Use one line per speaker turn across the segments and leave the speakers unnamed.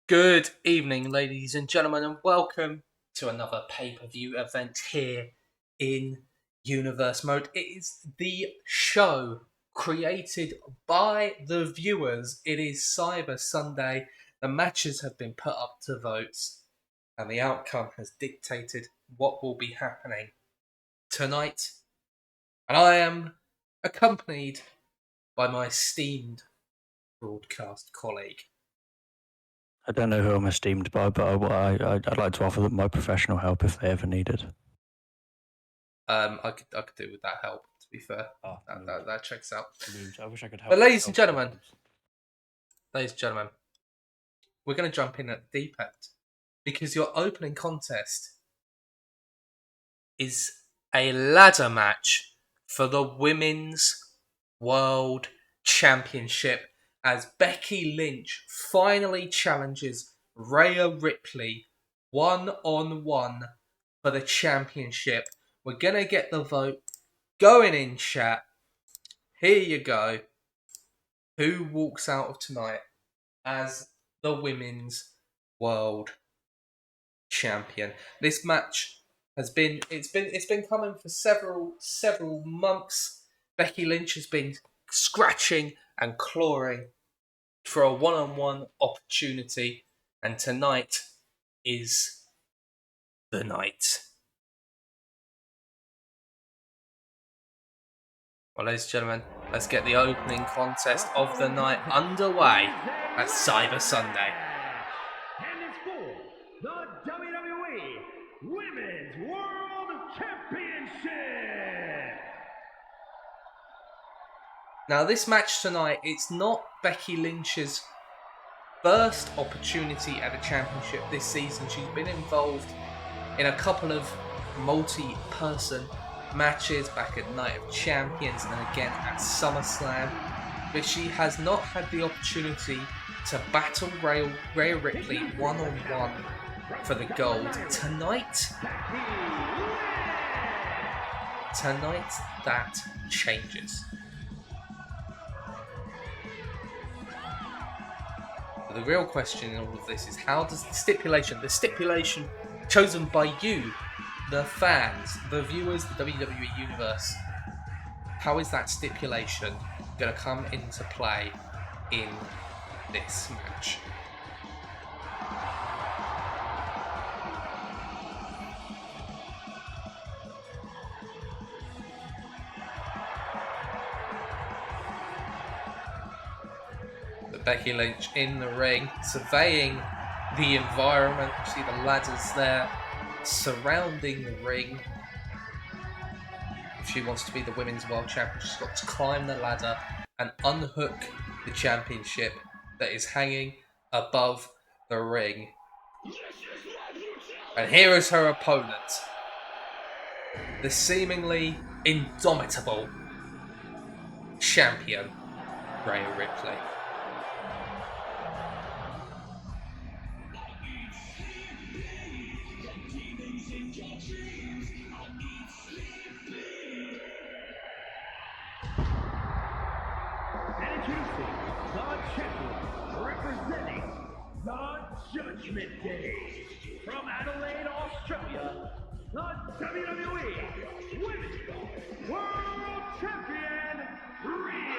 Good evening, ladies and gentlemen, and welcome to another pay-per-view event here in Universe Mode. It is the show created by the viewers. It is Cyber Sunday. The matches have been put up to votes, and the outcome has dictated what will be happening tonight. And I am accompanied by my esteemed broadcast colleague.
I don't know who I'm esteemed by, but I'd like to offer them my professional help if they ever need it.
I could do with that help, to be fair. That checks out.
I wish I could help.
But ladies and gentlemen, we're going to jump in at the deep end because your opening contest is a ladder match for the Women's World Championship as Becky Lynch finally challenges Rhea Ripley one-on-one for the championship. We're going to get the vote going in chat. Here you go. Who walks out of tonight as the Women's World Champion? This match has been coming for several months. Becky Lynch has been scratching and clawing for a one-on-one opportunity, and tonight is the night. Well, ladies and gentlemen, let's get the opening contest of the night underway at Cyber Sunday.
And it's for the WWE Women's World Championship.
Now, this match tonight, it's not Becky Lynch's first opportunity at a championship this season. She's been involved in a couple of multi-person matches back at Night of Champions and again at SummerSlam, but she has not had the opportunity to battle Rhea Ripley one-on-one for the gold. Tonight that changes. The real question in all of this is, how does the stipulation chosen by you, the fans, the viewers, the WWE Universe, how is that stipulation going to come into play in this match? Becky Lynch in the ring, surveying the environment. You see the ladders there surrounding the ring. If she wants to be the Women's World Champion, she's got to climb the ladder and unhook the championship that is hanging above the ring. And here is her opponent, the seemingly indomitable champion, Rhea Ripley.
Representing the Judgment Day from Adelaide, Australia, the WWE Women's World Champion, Rhea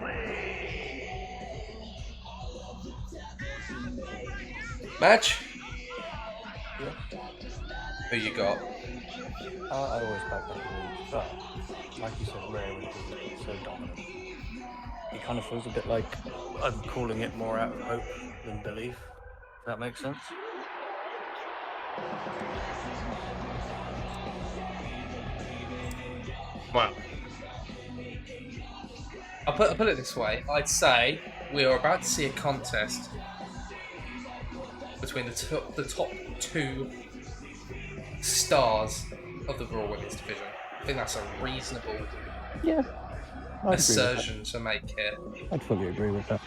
Ripley.
Match?
Yeah.
Who you got?
I'd always back Becky Lynch, but like you said, Rhea Ripley is so dominant. It kind of feels a bit like I'm calling it more out of hope than belief. Does that make sense?
Well, I'll put it this way. I'd say we are about to see a contest between the top two stars of the Raw Women's division. I think that's a reasonable assertion to make here.
I'd fully agree with that.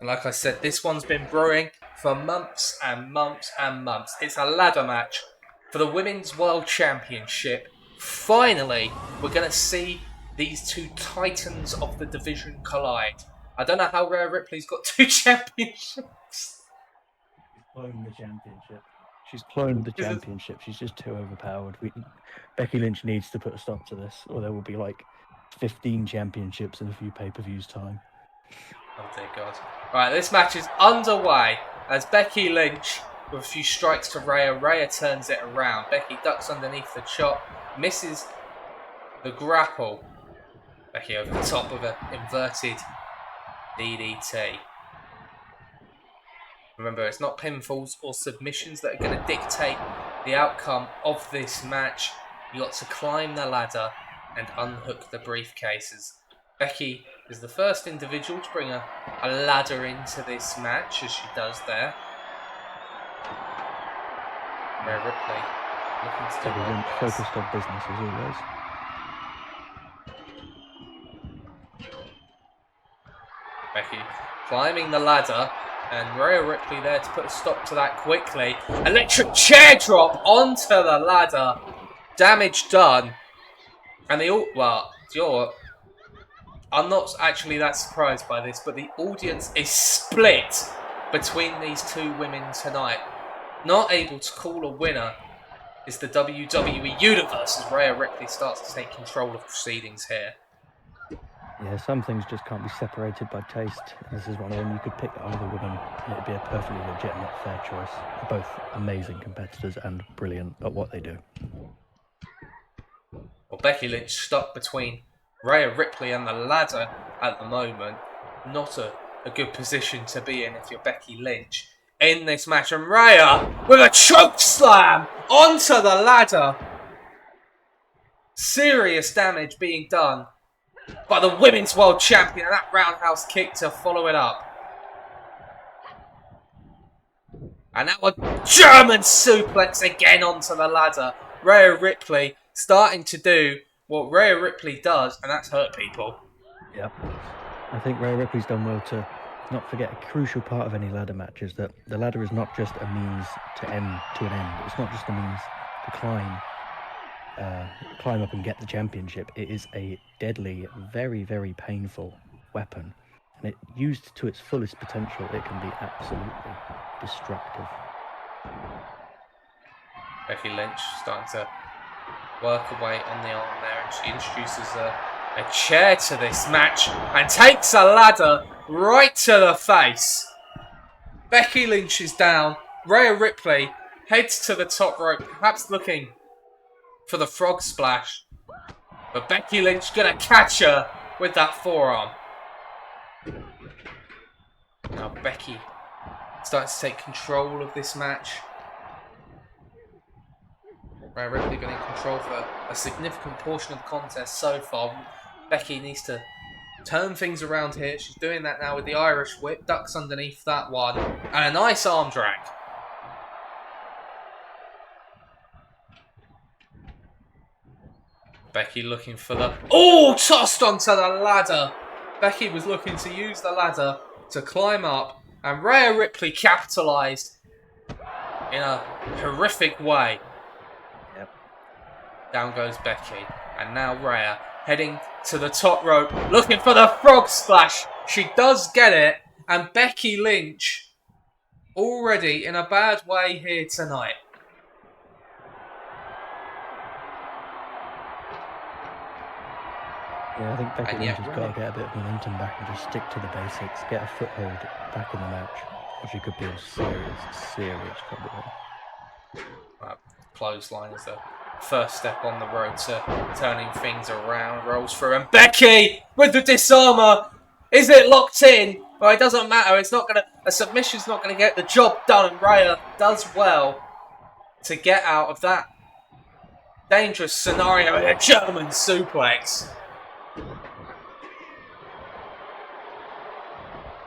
And like I said, this one's been brewing for months and months and months. It's a ladder match for the Women's World Championship. Finally, we're going to see these two titans of the division collide. I don't know how Rhea Ripley's got 2 championships.
Cloned the championship. She's cloned the championship. She's just too overpowered. Becky Lynch needs to put a stop to this, or there will be like 15 championships in a few pay-per-views time.
Oh dear God. Right, this match is underway as Becky Lynch, with a few strikes to Rhea. Rhea turns it around. Becky ducks underneath the chop, misses the grapple. Becky over the top with an inverted DDT. Remember, it's not pinfalls or submissions that are going to dictate the outcome of this match. You got to climb the ladder and unhook the briefcases. Becky is the first individual to bring a ladder into this match, as she does there. Rhea Ripley looking to do
Lynch focused on business as always.
Becky climbing the ladder, and Rhea Ripley there to put a stop to that quickly. Electric chair drop onto the ladder. Damage done. And I'm not actually that surprised by this, but the audience is split between these 2 women tonight. Not able to call a winner is the WWE Universe as Rhea Ripley starts to take control of proceedings here.
Yeah, some things just can't be separated by taste. This is one of them. You could pick either woman and it'd be a perfectly legitimate, fair choice. They're both amazing competitors and brilliant at what they do.
Well, Becky Lynch stuck between Rhea Ripley and the ladder at the moment. Not a good position to be in if you're Becky Lynch in this match. And Rhea with a choke slam onto the ladder. Serious damage being done by the Women's World Champion, and that roundhouse kick to follow it up. And now a German suplex again onto the ladder. Rhea Ripley starting to do what Rhea Ripley does, and that's hurt people.
Yep. I think Rhea Ripley's done well to not forget a crucial part of any ladder match is that the ladder is not just a means to an end. It's not just a means to climb up and get the championship. It is a deadly, very, very painful weapon. And it used to its fullest potential, it can be absolutely destructive.
Becky Lynch starting to work away on the arm there, and she introduces a chair to this match and takes a ladder right to the face. Becky Lynch is down. Rhea Ripley heads to the top rope, perhaps looking for the frog splash. But Becky Lynch gonna catch her with that forearm. Now Becky starts to take control of this match. Rhea Ripley been in control for a significant portion of the contest so far. Becky needs to turn things around here. She's doing that now with the Irish whip. Ducks underneath that one. And a nice arm drag. Becky looking for the... Oh! Tossed onto the ladder. Becky was looking to use the ladder to climb up. And Rhea Ripley capitalised in a horrific way.
Yep.
Down goes Becky. And now Rhea heading to the top rope, looking for the frog splash. She does get it. And Becky Lynch already in a bad way here tonight.
Yeah, I think Becky Lynch has got to get a bit of momentum back and just stick to the basics, get a foothold back in the match, or she could be in serious trouble.
Clothesline is the first step on the road to turning things around. Rolls through, and Becky with the disarmer. Is it locked in? Well, it doesn't matter. It's not gonna. A submission's not gonna get the job done. And Rhea does well to get out of that dangerous scenario with a German suplex.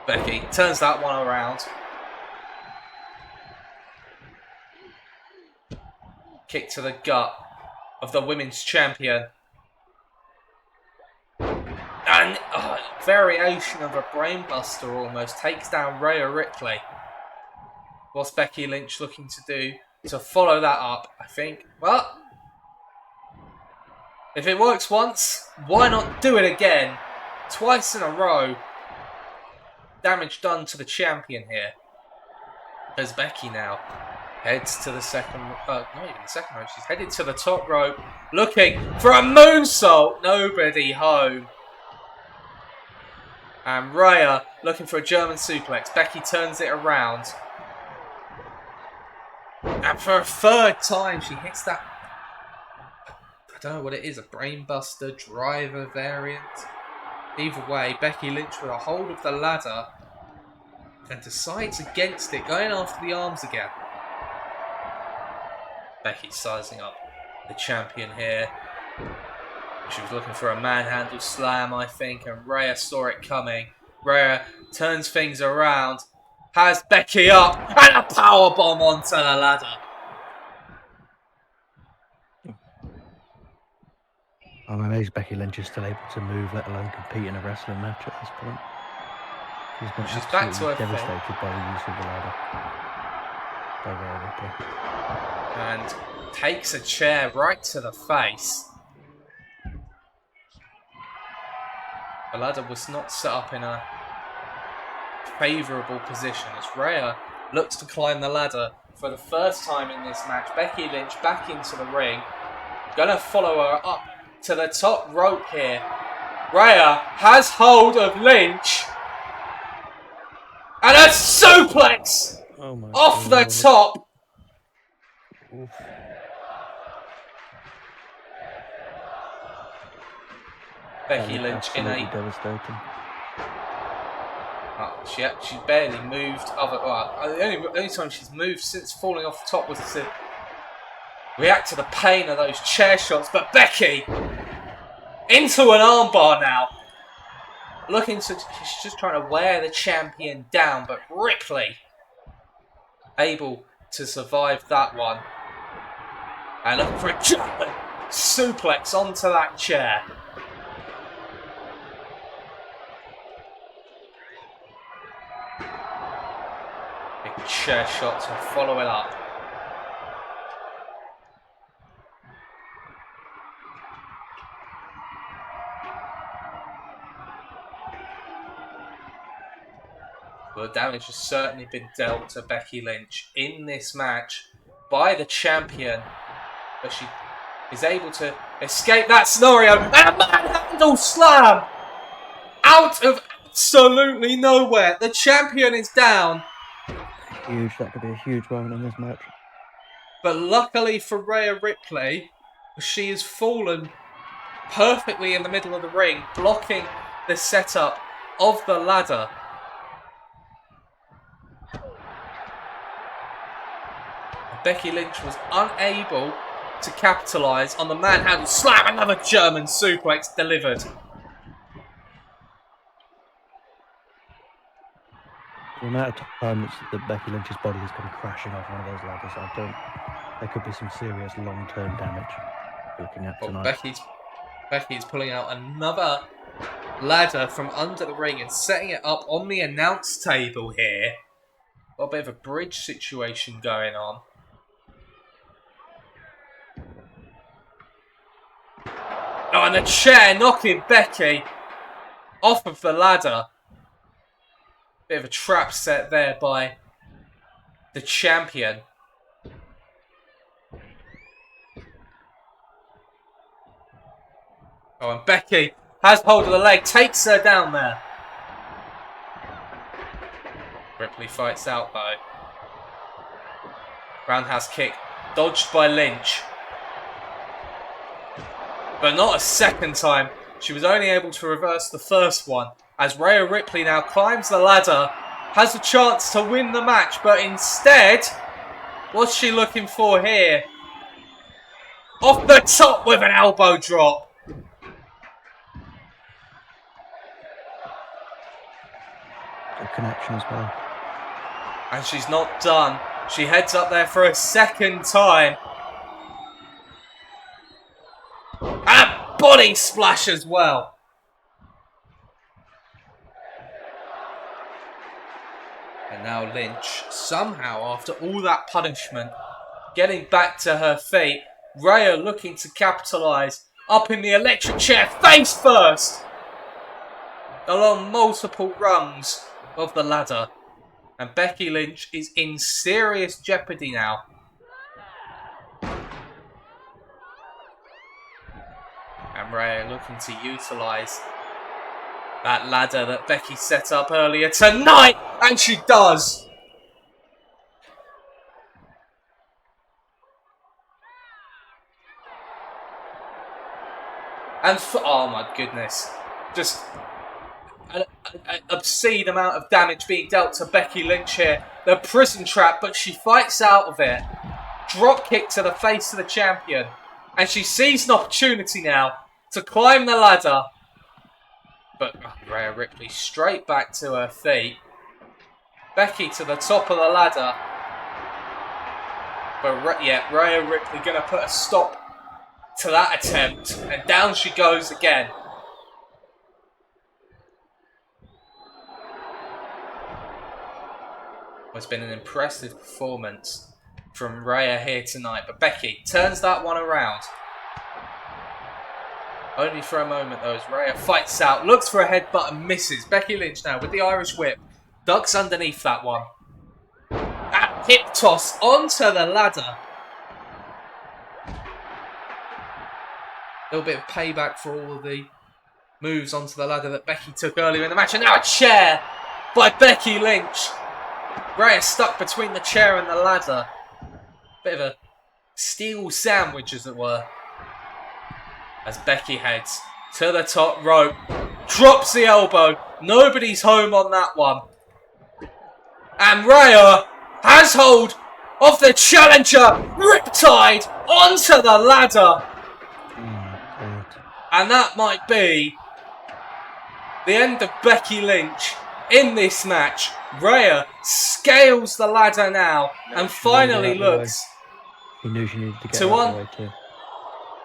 Becky turns that one around. Kick to the gut of the women's champion. And variation of a brainbuster almost takes down Rhea Ripley. What's Becky Lynch looking to do to follow that up? I think, well, if it works once, why not do it again? Twice in a row. damage done to the champion here. As Becky now heads to the second, not even the second rope, she's headed to the top rope, looking for a moonsault. Nobody home. And Rhea looking for a German suplex. Becky turns it around. And for a third time, she hits that, I don't know what it is, a brainbuster driver variant. Either way, Becky Lynch with a hold of the ladder and decides against it, going after the arms again. Becky sizing up the champion here. She was looking for a manhandle slam, I think, and Rhea saw it coming. Rhea turns things around, has Becky up, and a powerbomb onto the ladder.
I'm amazed Becky Lynch is still able to move, let alone compete in a wrestling match at this point. She's
back to her
devastated by the use of the ladder by Rhea Ripley.
And takes a chair right to the face. The ladder was not set up in a favourable position as Rhea looks to climb the ladder for the first time in this match. Becky Lynch back into the ring. Gonna follow her up to the top rope here. Rhea has hold of Lynch. And a suplex off the top.
Oof.
Becky Lynch in a...
devastating.
She barely moved. The only time she's moved since falling off the top was to react to the pain of those chair shots. But Becky into an armbar now. She's just trying to wear the champion down. But Ripley able to survive that one. And looking for a German suplex onto that chair. Big chair shot to follow it up. Well, damage has certainly been dealt to Becky Lynch in this match by the champion. But she is able to escape that scenario. And a manhandle slam! Out of absolutely nowhere. The champion is down.
Huge. That could be a huge moment in this match.
But luckily for Rhea Ripley, she has fallen perfectly in the middle of the ring, blocking the setup of the ladder. Becky Lynch was unable to capitalise on the manhandle slam. Another German suplex delivered.
The amount of time that Becky Lynch's body has come crashing off one of those ladders, there could be some serious long-term damage looking at tonight.
Becky's pulling out another ladder from under the ring and setting it up on the announce table here. Got a bit of a bridge situation going on. Oh, and the chair knocking Becky off of the ladder. Bit of a trap set there by the champion. Oh, and Becky has hold of the leg, takes her down there. Ripley fights out though. Roundhouse kick, dodged by Lynch. But not a second time. She was only able to reverse the first one. As Rhea Ripley now climbs the ladder, has a chance to win the match. But instead, what's she looking for here? Off the top with an elbow drop.
Good connection as well.
And she's not done. She heads up there for a second time. And a body splash as well. And now Lynch, somehow after all that punishment, getting back to her feet. Rhea looking to capitalise. Up in the electric chair, face first. Along multiple rungs. of the ladder. And Becky Lynch is in serious jeopardy now. And Rhea looking to utilise that ladder that Becky set up earlier tonight. And she does. And oh my goodness. Just an obscene amount of damage being dealt to Becky Lynch here. The prison trap, but she fights out of it. Drop kick to the face of the champion. And she sees an opportunity now to climb the ladder. But Rhea Ripley straight back to her feet. Becky to the top of the ladder. But yeah, Rhea Ripley going to put a stop to that attempt. And down she goes again. It's been an impressive performance from Rhea here tonight. But Becky turns that one around. Only for a moment though, as Rhea fights out, looks for a headbutt and misses. Becky Lynch now with the Irish whip. Ducks underneath that one. And hip toss onto the ladder. A little bit of payback for all of the moves onto the ladder that Becky took earlier in the match. And now a chair by Becky Lynch. Rhea stuck between the chair and the ladder. Bit of a steel sandwich, as it were. As Becky heads to the top rope. Drops the elbow. Nobody's home on that one. And Rhea has hold of the challenger. Riptide onto the ladder. And that might be the end of Becky Lynch in this match. Rhea scales the ladder now and finally looks
He knew she needed to get out of the way too.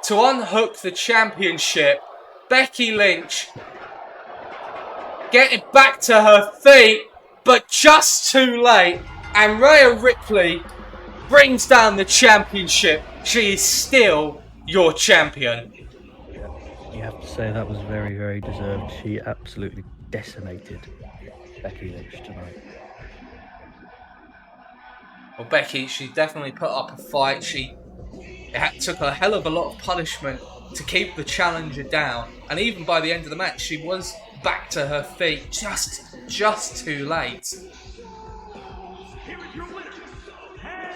To unhook the championship. Becky Lynch getting back to her feet, but just too late. And Rhea Ripley brings down the championship. She is still your champion.
You have to say that was very, very deserved. She absolutely decimated Becky Lynch tonight.
Well, Becky, she definitely put up a fight. It took a hell of a lot of punishment to keep the challenger down. And even by the end of the match, she was back to her feet just too late.
Here is your winner, and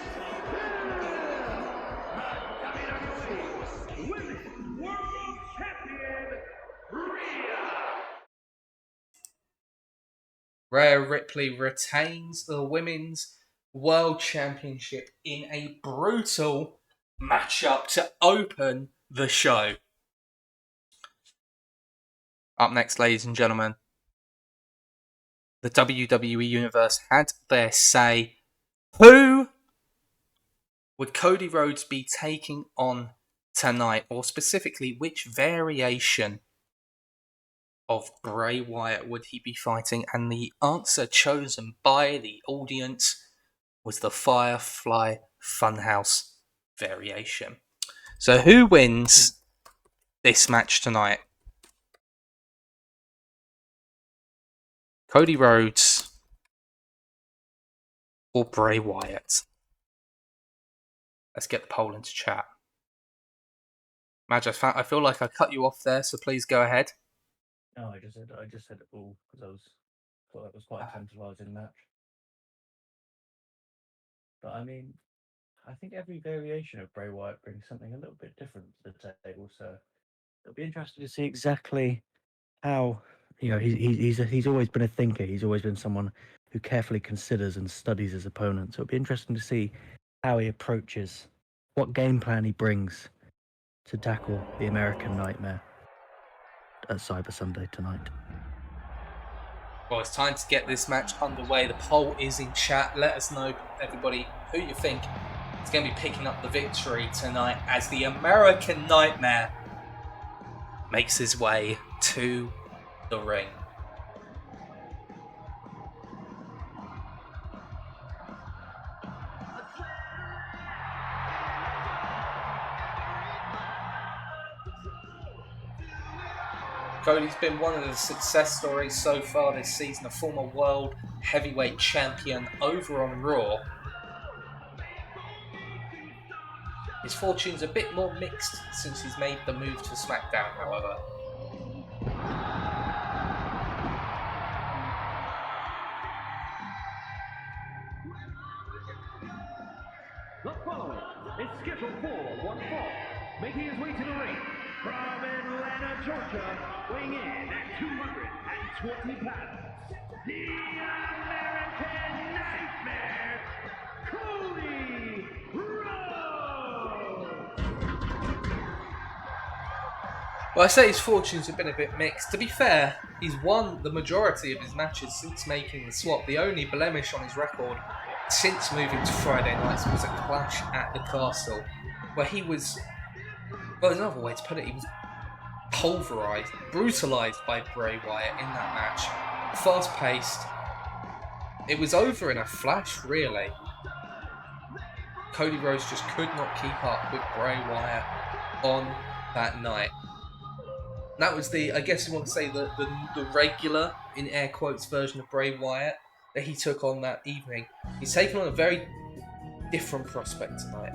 WWE Women's World Champion,
Rhea Ripley retains the Women's World Championship in a brutal matchup to open the show. Up next, ladies and gentlemen, the WWE Universe had their say. Who would Cody Rhodes be taking on tonight? Or specifically, which variation of Bray Wyatt would he be fighting? And the answer chosen by the audience was the Firefly Funhouse variation. So who wins this match tonight? Cody Rhodes or Bray Wyatt? Let's get the poll into chat. Madge, I feel like I cut you off there, so please go ahead.
No, I just said it all because thought that was quite a tantalising match. But I mean, I think every variation of Bray Wyatt brings something a little bit different to the table. So it'll be interesting to see exactly how, he's always been a thinker. He's always been someone who carefully considers and studies his opponent. So it'll be interesting to see how he approaches, what game plan he brings to tackle the American Nightmare at Cyber Sunday tonight.
Well, it's time to get this match underway. The poll is in chat. Let us know, everybody, who you think is going to be picking up the victory tonight as the American Nightmare makes his way to the ring. Cody's been one of the success stories so far this season, a former world heavyweight champion over on Raw. His fortune's a bit more mixed since he's made the move to SmackDown, however.
The following is scheduled for one fall, making his way to the ring from Atlanta, Georgia, weighing in at 220 pounds, the American Nightmare, Cody Rhodes!
Well, I say his fortunes have been a bit mixed. To be fair, he's won the majority of his matches since making the swap. The only blemish on his record since moving to Friday nights was a clash at the Castle, where he was, well, there's another way to put it, he was pulverised, brutalised by Bray Wyatt in that match. Fast-paced. It was over in a flash, really. Cody Rhodes just could not keep up with Bray Wyatt on that night. That was the, I guess you want to say, the regular, in air quotes, version of Bray Wyatt that he took on that evening. He's taken on a very different prospect tonight.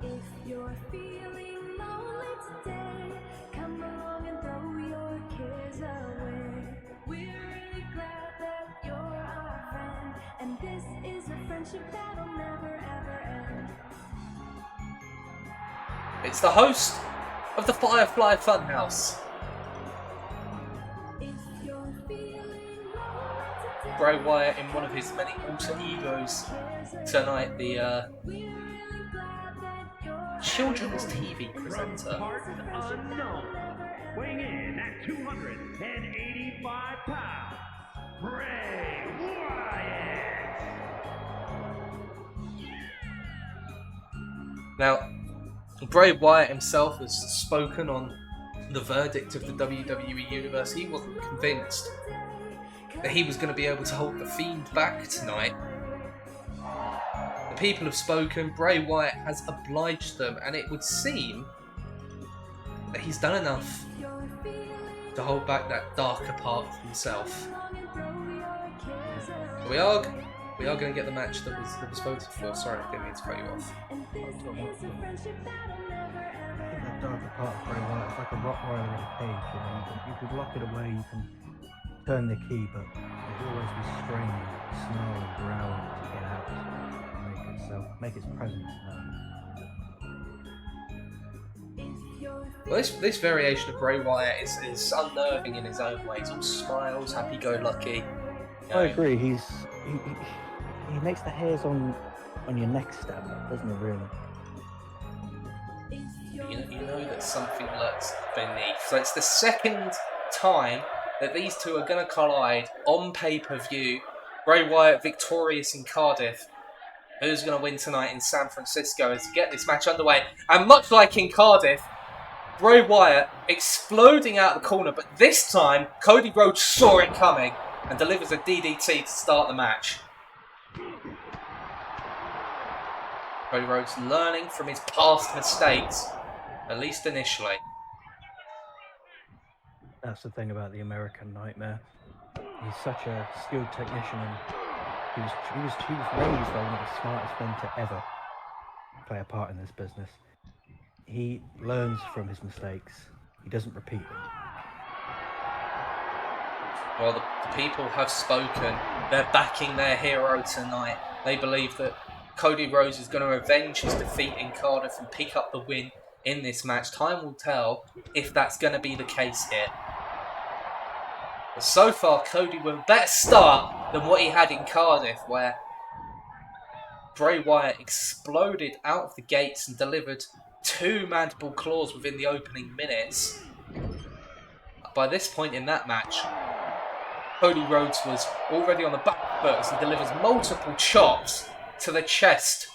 If you're feeling lonely today, come along and throw your cares away. We're really glad that you're our friend, and this is a friendship that'll never ever end.
It's the host of the Firefly Funhouse,
If you're feeling lonely today,
Bray Wyatt in one of his many alter egos tonight, the
we're really glad that you're
children's TV presenter.
Parts unknown, weighing in at 285 pounds, Bray Wyatt!
Now, Bray Wyatt himself has spoken on the verdict of the WWE Universe. He wasn't convinced that he was going to be able to hold the Fiend back tonight. The people have spoken, Bray Wyatt has obliged them, and it would seem that he's done enough to hold back that darker part of himself. So we are going to get the match that was voted for. Sorry, I didn't mean to cut you off.
I think that darker part of Bray Wyatt is like a Rottweiler in a cage. You could lock it away, you can turn the key, but it'll always be straining, snarling, growling to get out and make its presence known.
Well, this variation of Bray Wyatt is unnerving in his own way. He's all smiles, happy-go-lucky.
I agree. He makes the hairs on your neck stand up, doesn't he? Really.
You know that something lurks beneath. So it's the second time that these two are going to collide on pay-per-view. Bray Wyatt victorious in Cardiff. Who's going to win tonight in San Francisco as to get this match underway? And much like in Cardiff, Bray Wyatt exploding out of the corner, but this time Cody Rhodes saw it coming and delivers a DDT to start the match. Cody Rhodes learning from his past mistakes, at least initially.
That's the thing about the American Nightmare. He's such a skilled technician, and he was raised by one of the smartest men to ever play a part in this business. He learns from his mistakes. He doesn't repeat them.
Well, the people have spoken. They're backing their hero tonight. They believe that Cody Rhodes is going to avenge his defeat in Cardiff and pick up the win in this match. Time will tell if that's going to be the case here. But so far, Cody with a better start than what he had in Cardiff, where Bray Wyatt exploded out of the gates and delivered 2 mandible claws within the opening minutes. By this point in that match, Cody Rhodes was already on the back foot as he delivers multiple chops to the chest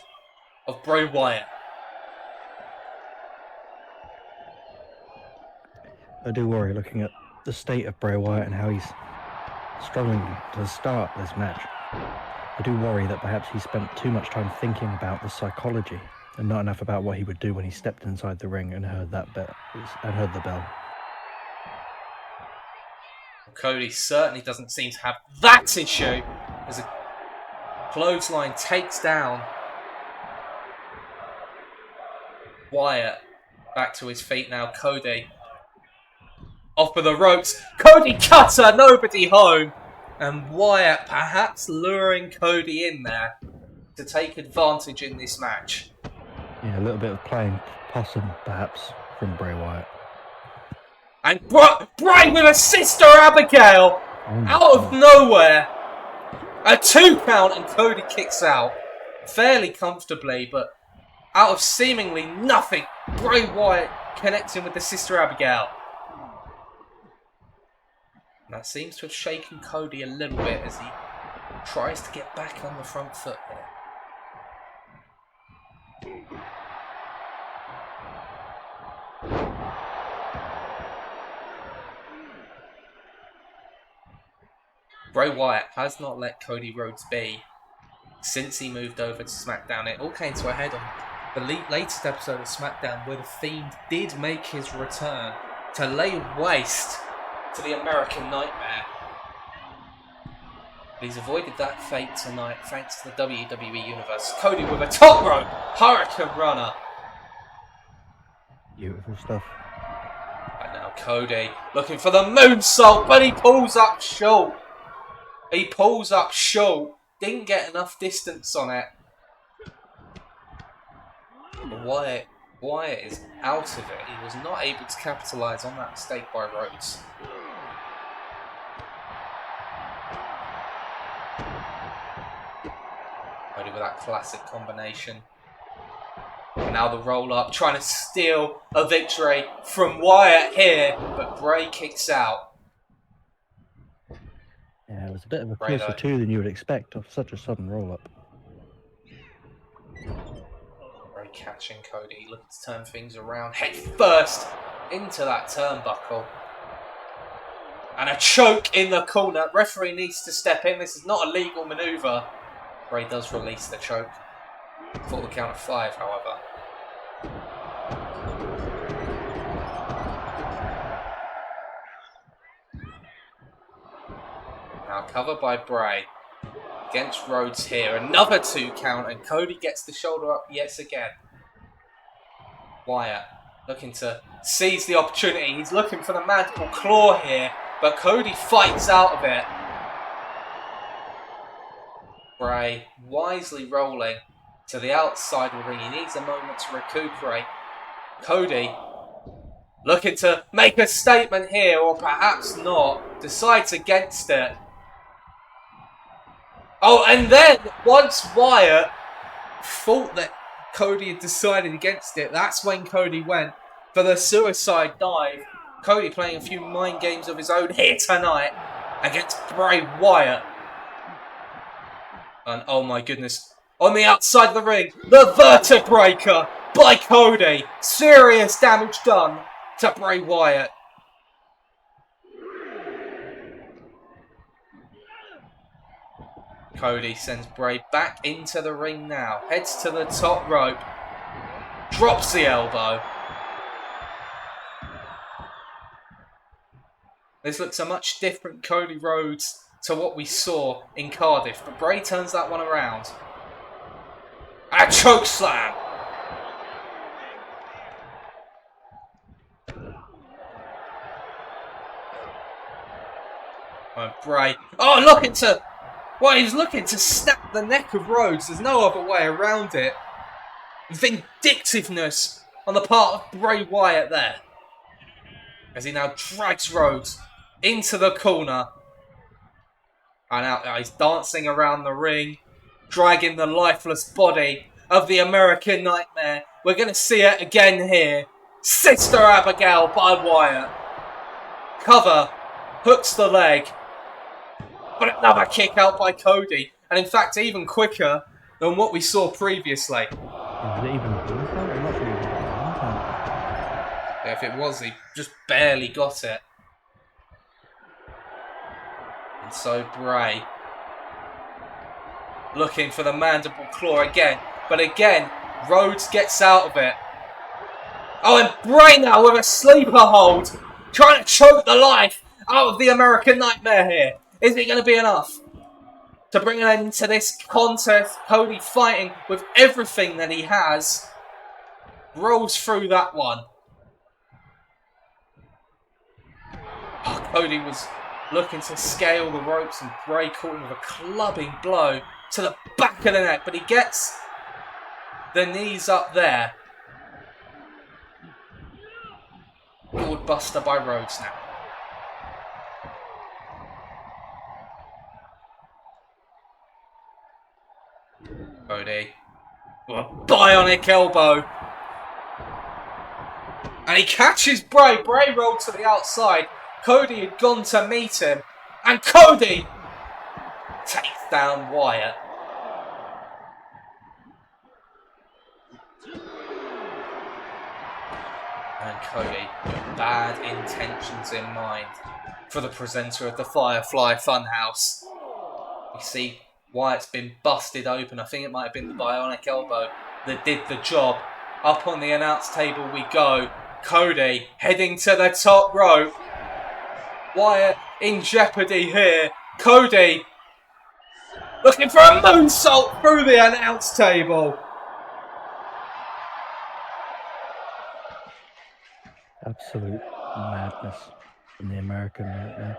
of Bray Wyatt.
I do worry looking at the state of Bray Wyatt and how he's struggling to start this match. I do worry that perhaps he spent too much time thinking about the psychology and not enough about what he would do when he stepped inside the ring and heard the bell.
Cody certainly doesn't seem to have that issue as a clothesline takes down Wyatt. Back to his feet now. Cody off of the ropes. Cody cutter, nobody home. And Wyatt perhaps luring Cody in there to take advantage in this match.
Yeah, a little bit of playing possum, perhaps, from Bray Wyatt.
And Bray with a Sister Abigail out of nowhere. A 2 count and Cody kicks out fairly comfortably, but out of seemingly nothing, Bray Wyatt connecting with the Sister Abigail. And that seems to have shaken Cody a little bit as he tries to get back on the front foot here. Bray Wyatt has not let Cody Rhodes be since he moved over to SmackDown. It all came to a head on the latest episode of SmackDown where the Fiend did make his return to lay waste to the American Nightmare. But he's avoided that fate tonight thanks to the WWE Universe. Cody with a top rope Hurricane Runner.
Beautiful stuff.
And now Cody looking for the moonsault, but he pulls up short. He pulls up short. Didn't get enough distance on it. But Wyatt is out of it. He was not able to capitalise on that mistake by Rhodes. Cody with that classic combination. And now the roll up, trying to steal a victory from Wyatt here, but Bray kicks out.
Yeah, it was a bit of a closer two than you would expect of such a sudden roll-up.
Bray catching Cody, looking to turn things around. Head first into that turnbuckle. And a choke in the corner. Referee needs to step in. This is not a legal manoeuvre. Bray does release the choke. For the count of 5, however. Now covered by Bray against Rhodes here. Another 2 count and Cody gets the shoulder up yet again. Wyatt looking to seize the opportunity. He's looking for the mandible claw here, but Cody fights out of it. Bray wisely rolling to the outside of the ring. He needs a moment to recuperate. Cody looking to make a statement here, or perhaps not. Decides against it. Oh, and then once Wyatt thought that Cody had decided against it, that's when Cody went for the suicide dive. Cody playing a few mind games of his own here tonight against Bray Wyatt. And oh my goodness, on the outside of the ring, the Vertebreaker by Cody. Serious damage done to Bray Wyatt. Cody sends Bray back into the ring now. Heads to the top rope. Drops the elbow. This looks a much different Cody Rhodes to what we saw in Cardiff. But Bray turns that one around. A choke slam. And Bray. Oh, looking to. Well, he's looking to snap the neck of Rhodes. There's no other way around it. Vindictiveness on the part of Bray Wyatt there. As he now drags Rhodes into the corner. And now he's dancing around the ring. Dragging the lifeless body of the American Nightmare. We're going to see it again here. Sister Abigail by Wyatt. Cover. Hooks the leg. But another kick out by Cody. And in fact, even quicker than what we saw previously.
Is it even a blue count? I'm not sure even
Yeah, if it was, he just barely got it. And so Bray looking for the mandible claw again. But again, Rhodes gets out of it. Oh, and Bray now with a sleeper hold. Trying to choke the life out of the American Nightmare here. Is it going to be enough to bring an end to this contest? Cody fighting with everything that he has. Rolls through that one. Oh, Cody was looking to scale the ropes and Bray caught him with a clubbing blow to the back of the neck. But he gets the knees up there. Board buster by Rhodes now. Cody. A bionic elbow. And he catches Bray. Bray rolled to the outside. Cody had gone to meet him. And Cody takes down Wyatt. And Cody, with bad intentions in mind for the presenter of the Firefly Funhouse. You see, Wyatt's been busted open. I think it might have been the bionic elbow that did the job. Up on the announce table we go. Cody heading to the top rope. Wyatt in jeopardy here. Cody looking for a moonsault through the announce table.
Absolute madness from the American Nightmare.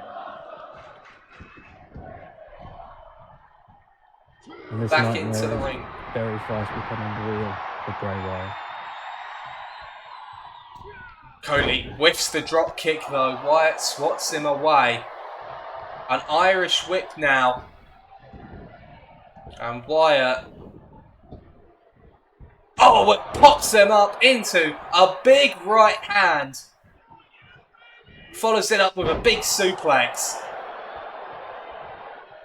And this
Back
nightmare
into the
is
ring.
very fast becoming real for Bray Wyatt.
Cody whiffs the drop kick though. Wyatt swats him away. An Irish whip now. And Wyatt. Oh, it pops him up into a big right hand. Follows it up with a big suplex.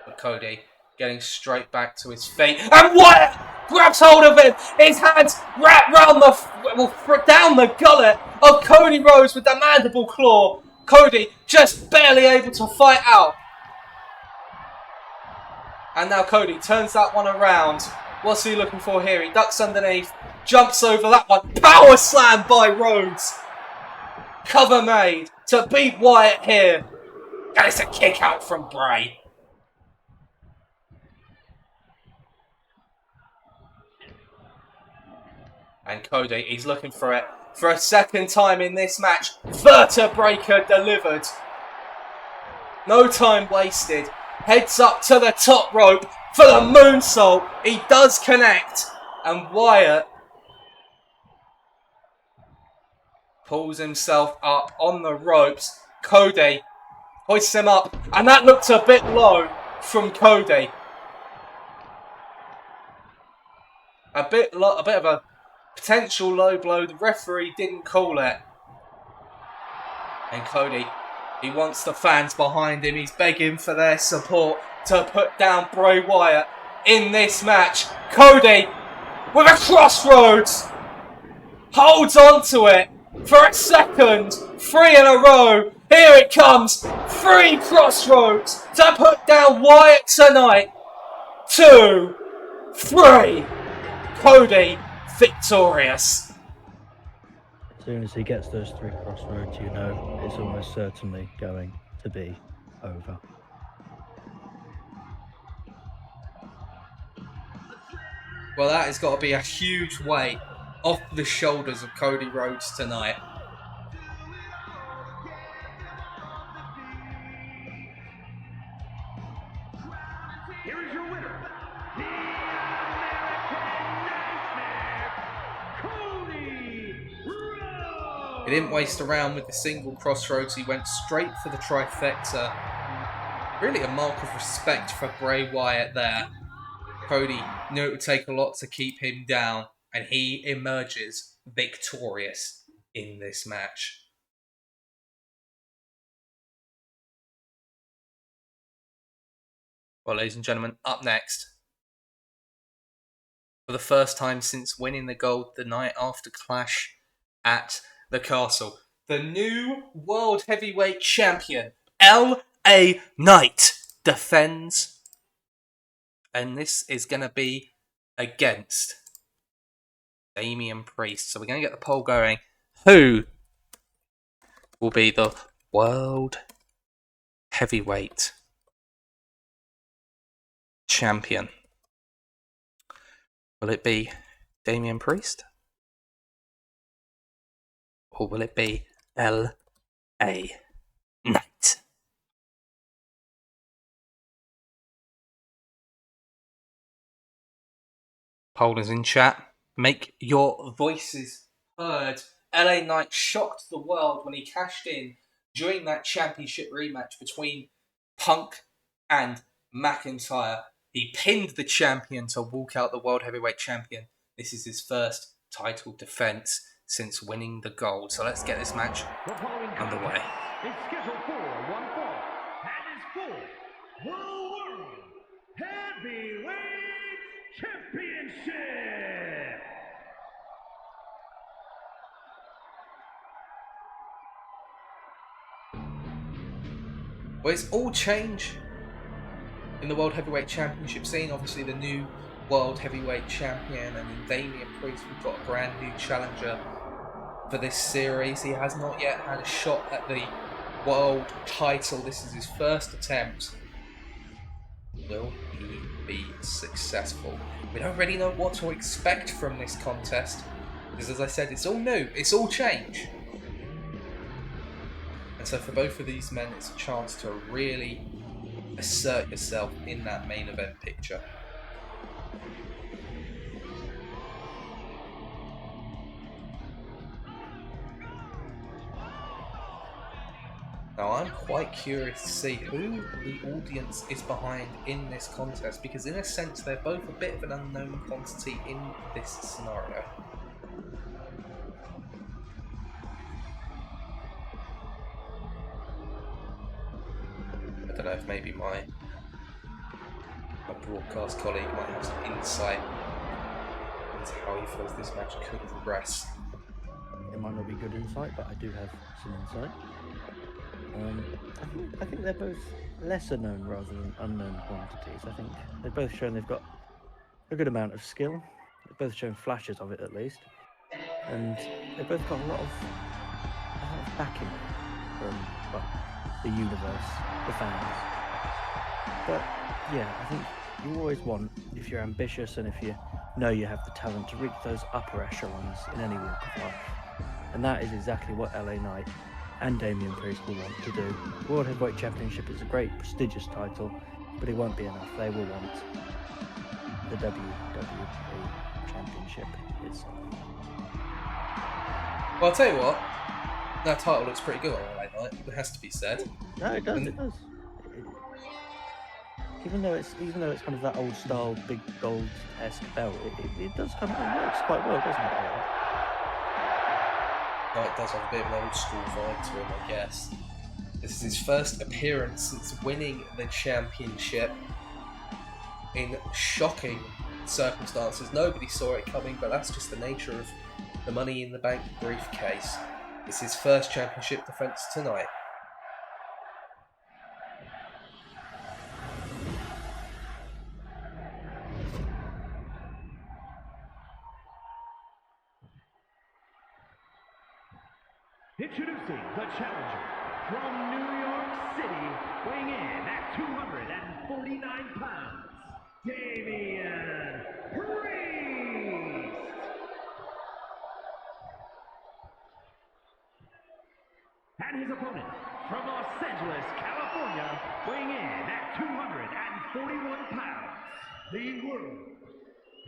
But Cody getting straight back to his feet. And Wyatt grabs hold of him. His hands wrap round down the gullet of Cody Rhodes with the mandible claw. Cody just barely able to fight out. And now Cody turns that one around. What's he looking for here? He ducks underneath. Jumps over that one. Power slam by Rhodes. Cover made to beat Wyatt here. And it's a kick out from Bray. And Cody, he's looking for it for a second time in this match. Vertebraker delivered. No time wasted. Heads up to the top rope for the moonsault. He does connect. And Wyatt pulls himself up on the ropes. Cody hoists him up. And that looked a bit low from Cody. A bit of a potential low blow. The referee didn't call it. And Cody, he wants the fans behind him. He's begging for their support to put down Bray Wyatt in this match. Cody with a crossroads. Holds on to it for a second. 3 in a row. Here it comes. 3 crossroads to put down Wyatt tonight. 2, 3. Cody victorious.
As soon as he gets those 3 crossroads, you know it's almost certainly going to be over.
Well, that has got to be a huge weight off the shoulders of Cody Rhodes tonight.
Here is your winner, the American Nightmare, Cody Rhodes.
He didn't waste around with the single crossroads. He went straight for the trifecta. Really a mark of respect for Bray Wyatt there. Cody knew it would take a lot to keep him down, and he emerges victorious in this match. Well, ladies and gentlemen, up next, for the first time since winning the gold the night after Clash at the Castle, the new World Heavyweight Champion, LA Knight, defends. And this is going to be against Damian Priest. So we're going to get the poll going. Who will be the World Heavyweight Champion? Will it be Damian Priest? Or will it be L.A. Knight? Poll is in chat. Make your voices heard. LA Knight shocked the world when he cashed in during that championship rematch between Punk and McIntyre. He pinned the champion to walk out the World Heavyweight Champion. This is his first title defense since winning the gold. So let's get this match underway.
It's scheduled for one fall and is for the World Heavyweight Championship.
Well, it's all change in the World Heavyweight Championship scene. Obviously, the new World Heavyweight Champion, and in Damian Priest, we've got a brand new challenger for this series. He has not yet had a shot at the world title. This is his first attempt. Will he be successful? We don't really know what to expect from this contest, because as I said, it's all new, it's all change. And so for both of these men, it's a chance to really assert yourself in that main event picture. Now I'm quite curious to see who the audience is behind in this contest, because in a sense they're both a bit of an unknown quantity in this scenario. I don't know if maybe my broadcast colleague might have some insight into how he feels this match could progress.
It might not be good insight, but I do have some insight. I think they're both lesser known rather than unknown quantities. I think they've both shown they've got a good amount of skill. They've both shown flashes of it at least, and they've both got a lot of backing from the universe, the fans. But yeah, I think you always want, if you're ambitious and if you know you have the talent, to reach those upper echelons in any walk of life, and that is exactly what LA Knight and Damian Priest will want to do. The World Heavyweight Championship is a great, prestigious title, but it won't be enough. They will want the WWE Championship itself.
Well, I'll tell you what, that title looks pretty good on LA Knight, it has to be said.
No, it does. It does. Even though it's kind of that old style, big gold-esque belt, it does kind of, it works quite well, doesn't it?
Knight does have a bit of an old school vibe to him, I guess. This is his first appearance since winning the championship in shocking circumstances. Nobody saw it coming, but that's just the nature of the Money in the Bank briefcase. It's his first championship defense tonight.
Introducing the challenger from New York City, weighing in at 249 pounds, Damian Priest. And his opponent from Los Angeles, California, weighing in at 241 pounds, the World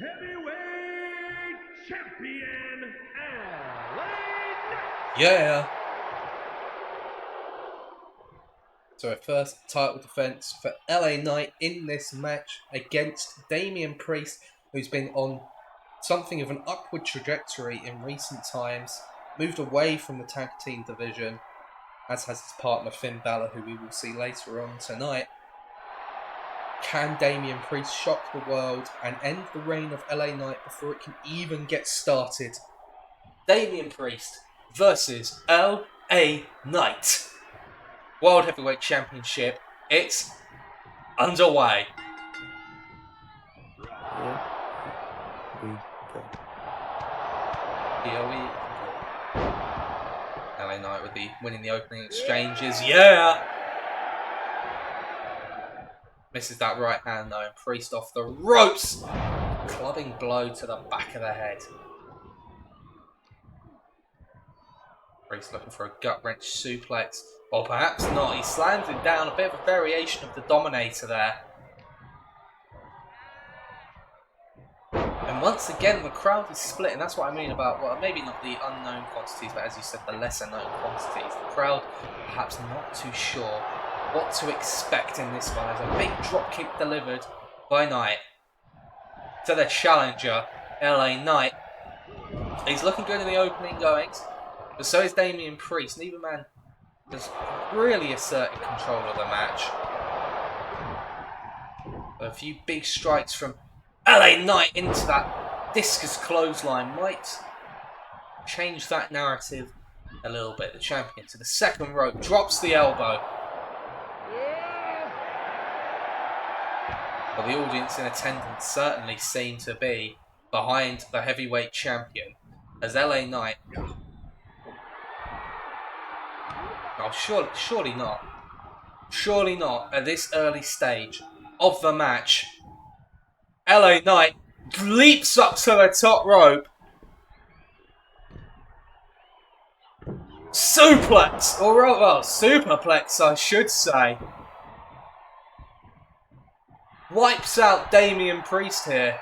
Heavyweight Champion, LA Knight.
Yeah! So our first title defense for LA Knight in this match against Damian Priest, who's been on something of an upward trajectory in recent times, moved away from the tag team division, as has his partner Finn Balor, who we will see later on tonight. Can Damian Priest shock the world and end the reign of LA Knight before it can even get started? Damian Priest versus LA Knight. World Heavyweight Championship. It's underway.
Yeah. We go.
POE. LA Knight with the winning the opening exchanges. Yeah! Misses that right hand though, and Priest off the ropes! Clubbing blow to the back of the head. Priest looking for a gut wrench suplex. Or perhaps not. He slams him down. A bit of a variation of the Dominator there. And once again, the crowd is split. And that's what I mean about, well, maybe not the unknown quantities, but as you said, the lesser known quantities. The crowd perhaps not too sure what to expect in this one. There's a big dropkick delivered by Knight to the challenger, LA Knight. He's looking good in the opening goings, but so is Damian Priest. Neither man has really asserted control of the match. A few big strikes from LA Knight into that discus clothesline might change that narrative a little bit. The champion to the second rope, drops the elbow. Well, the audience in attendance certainly seem to be behind the heavyweight champion as LA Knight. Oh, surely not. Surely not at this early stage of the match. LA Knight leaps up to the top rope. Suplex, or well, superplex, I should say. Wipes out Damian Priest here.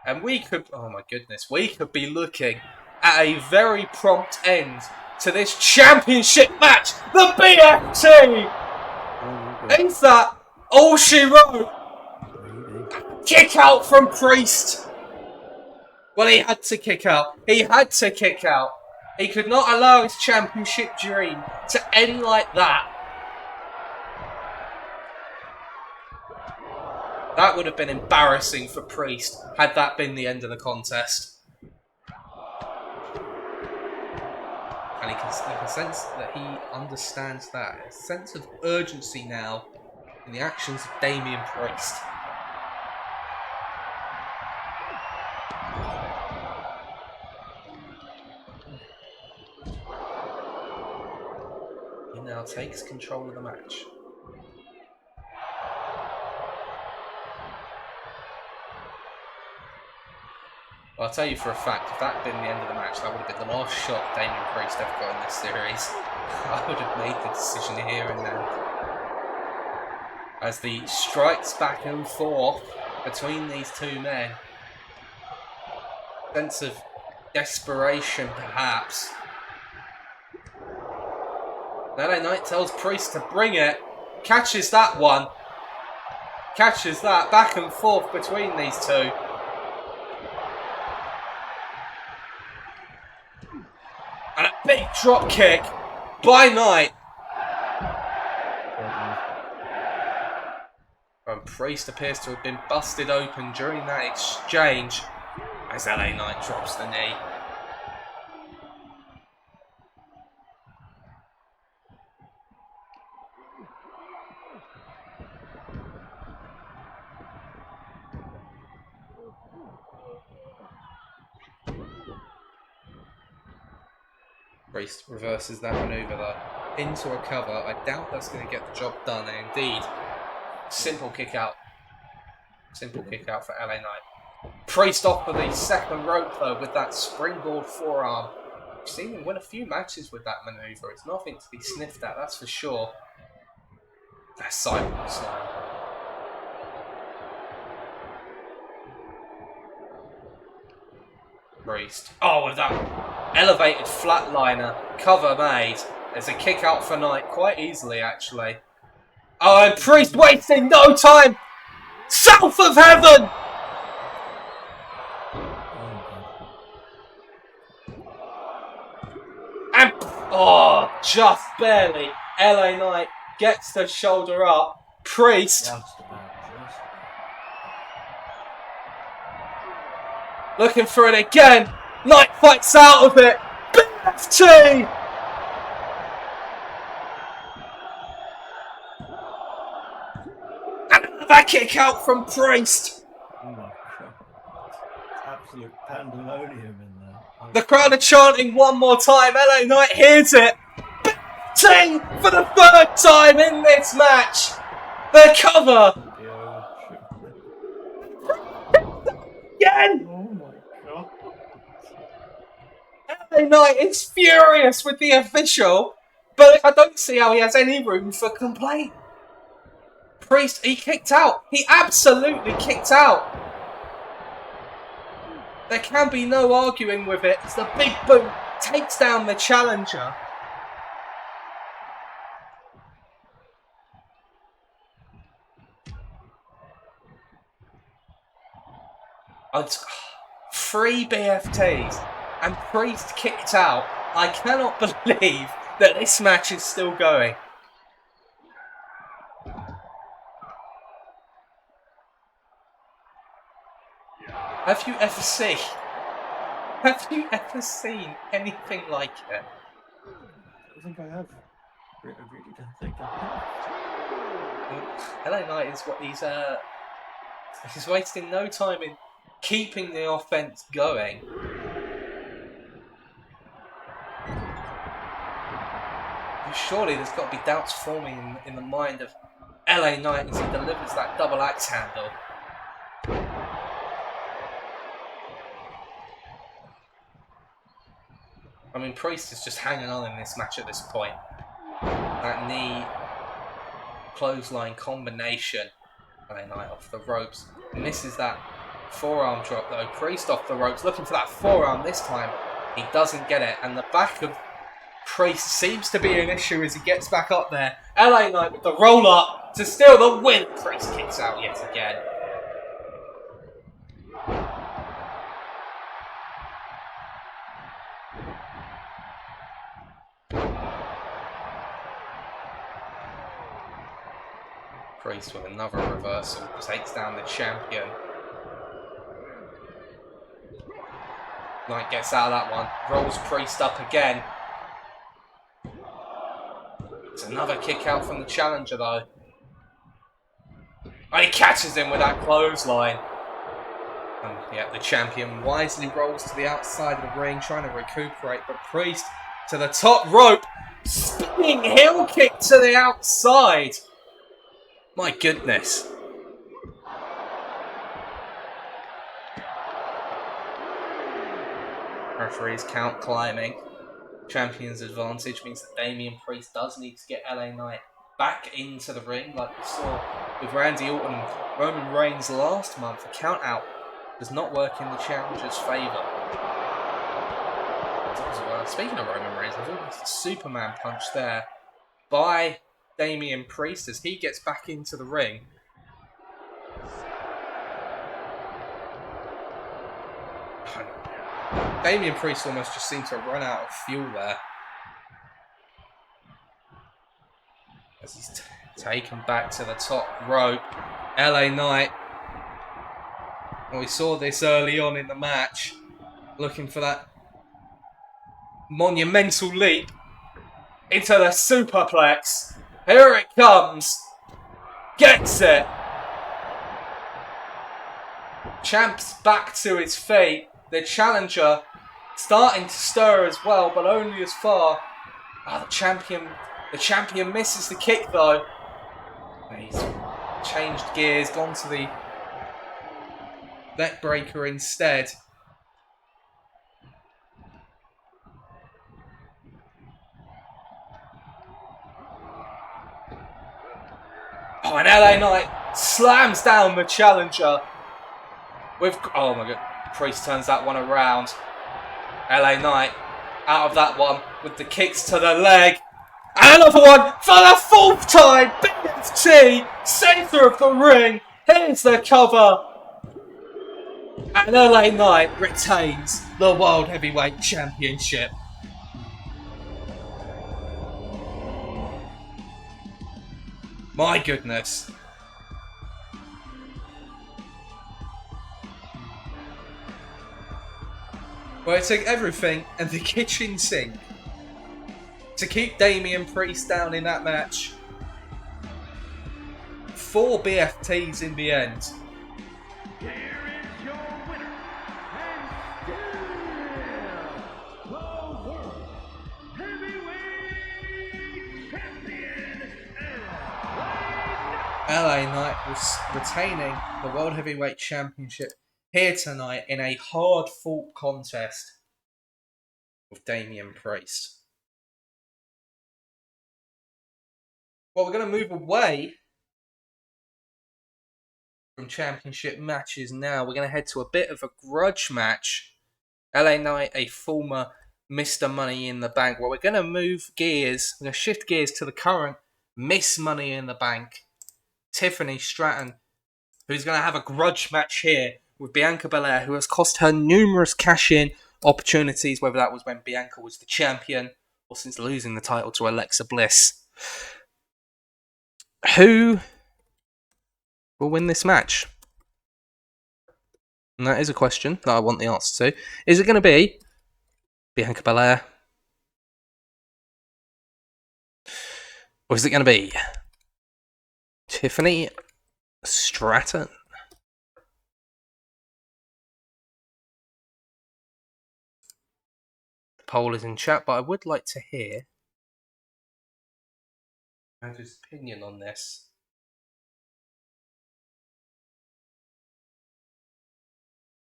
And we could, oh my goodness, we could be looking at a very prompt end to this championship match. The BFT! Is that all she wrote? Kick out from Priest. Well, he had to kick out. He had to kick out. He could not allow his championship dream to end like that. That would have been embarrassing for Priest had that been the end of the contest. And you can sense that he understands that. A sense of urgency now in the actions of Damian Priest. He now takes control of the match. Well, I'll tell you for a fact, if that had been the end of the match, that would have been the last shot Damian Priest ever got in this series. I would have made the decision here and then. As the strikes back and forth between these two men. Sense of desperation, perhaps. LA Knight tells Priest to bring it. Catches that one. Catches that back and forth between these two. And a big drop kick by Knight. And Priest appears to have been busted open during that exchange as LA Knight drops the knee. Priest reverses that maneuver though into a cover. I doubt that's going to get the job done, and indeed, simple kick out. Simple kick out for LA Knight. Priest off for the second rope though with that springboard forearm. We've seen him win a few matches with that maneuver. It's nothing to be sniffed at, that's for sure. That sidewalk slam. Priest. Oh, with that elevated flatliner cover made. There's a kick out for Knight quite easily, actually. Oh, and Priest wasting no time. South of heaven. And oh, just barely. LA Knight gets the shoulder up. Priest. Looking for it again. Knight fights out of it. BFT! And another kick out from Priest.
absolute pandemonium in there.
The crowd are chanting one more time. LA Knight hears it. Ting for the third time in this match. The cover again.
Oh my god.
LA Knight is furious with the official, but I don't see how he has any room for complaint. Priest, he kicked out. He absolutely kicked out. There can be no arguing with it. It's the big boot takes down the challenger. It's 3 BFTs and Priest kicked out. I cannot believe that this match is still going. Have you ever seen anything like it?
I don't think I have. I really don't think I have.
LA Knight is what he's wasting no time in keeping the offense going. And surely there's got to be doubts forming in the mind of LA Knight as he delivers that double axe handle. I mean, Priest is just hanging on in this match at this point. That knee clothesline combination. LA Knight off the ropes. Misses that forearm drop though. Priest off the ropes, looking for that forearm this time. He doesn't get it, and the back of Priest seems to be an issue as he gets back up there. LA Knight with the roll up to steal the win. Priest kicks out yet again. Priest with another reversal, takes down the champion. Knight gets out of that one, rolls Priest up again. It's another kick out from the challenger though. And he catches him with that clothesline. And yeah, the champion wisely rolls to the outside of the ring, trying to recuperate, but Priest to the top rope, spinning heel kick to the outside. My goodness. Referee's count climbing. Champion's advantage means that Damian Priest does need to get LA Knight back into the ring like we saw with Randy Orton and Roman Reigns last month. The count out does not work in the challenger's favour. Speaking of Roman Reigns, there's almost a Superman punch there by Damian Priest as he gets back into the ring. Damian Priest almost just seemed to run out of fuel there. As he's taken back to the top rope. LA Knight. Well, we saw this early on in the match. Looking for that monumental leap into the superplex. Here it comes. Gets it. Champ's back to his feet. The challenger starting to stir as well, but only as far. The champion misses the kick though. He's changed gears, gone to the neck breaker instead. And LA Knight slams down the challenger with, oh my god, Priest turns that one around. LA Knight out of that one with the kicks to the leg. And another one for the 4th time. BFT, centre of the ring. Here's the cover. And LA Knight retains the World Heavyweight Championship. My goodness. Well, it took everything and the kitchen sink to keep Damian Priest down in that match. 4 BFTs in the end.
Here is your winner,
LA Knight was retaining the World Heavyweight Championship here tonight in a hard-fought contest with Damian Priest. Well, we're going to move away from championship matches now. We're going to head to a bit of a grudge match. LA Knight, a former Mr. Money in the Bank. Well, we're going to move gears. We're going to shift gears to the current Miss Money in the Bank, Tiffany Stratton, who's going to have a grudge match here with Bianca Belair, who has cost her numerous cash-in opportunities, whether that was when Bianca was the champion or since losing the title to Alexa Bliss. Who will win this match? And that is a question that I want the answer to. Is it going to be Bianca Belair? Or is it going to be Tiffany Stratton? The poll is in chat, but I would like to hear Andrew's opinion on this.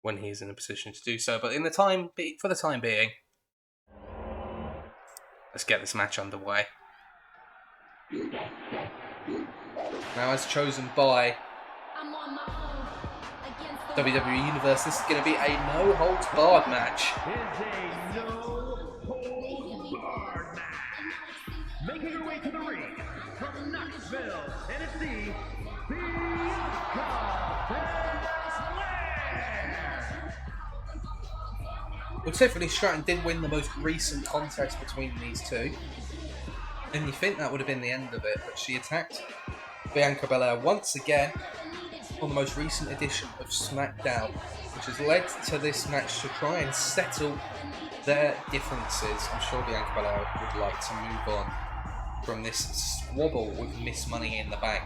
When he's in a position to do so. But for the time being, let's get this match underway. Now, as chosen by WWE Universe, this is going to be a no-holds-barred match.
Is a no-holds-barred match. Making her way to the ring from Knoxville, Tennessee, Bianca Belair.
Well, Tiffany Stratton did win the most recent contest between these two. And you think that would have been the end of it, but she attacked Bianca Belair once again on the most recent edition of SmackDown, which has led to this match to try and settle their differences. I'm sure Bianca Belair would like to move on from this squabble with Miss Money in the Bank.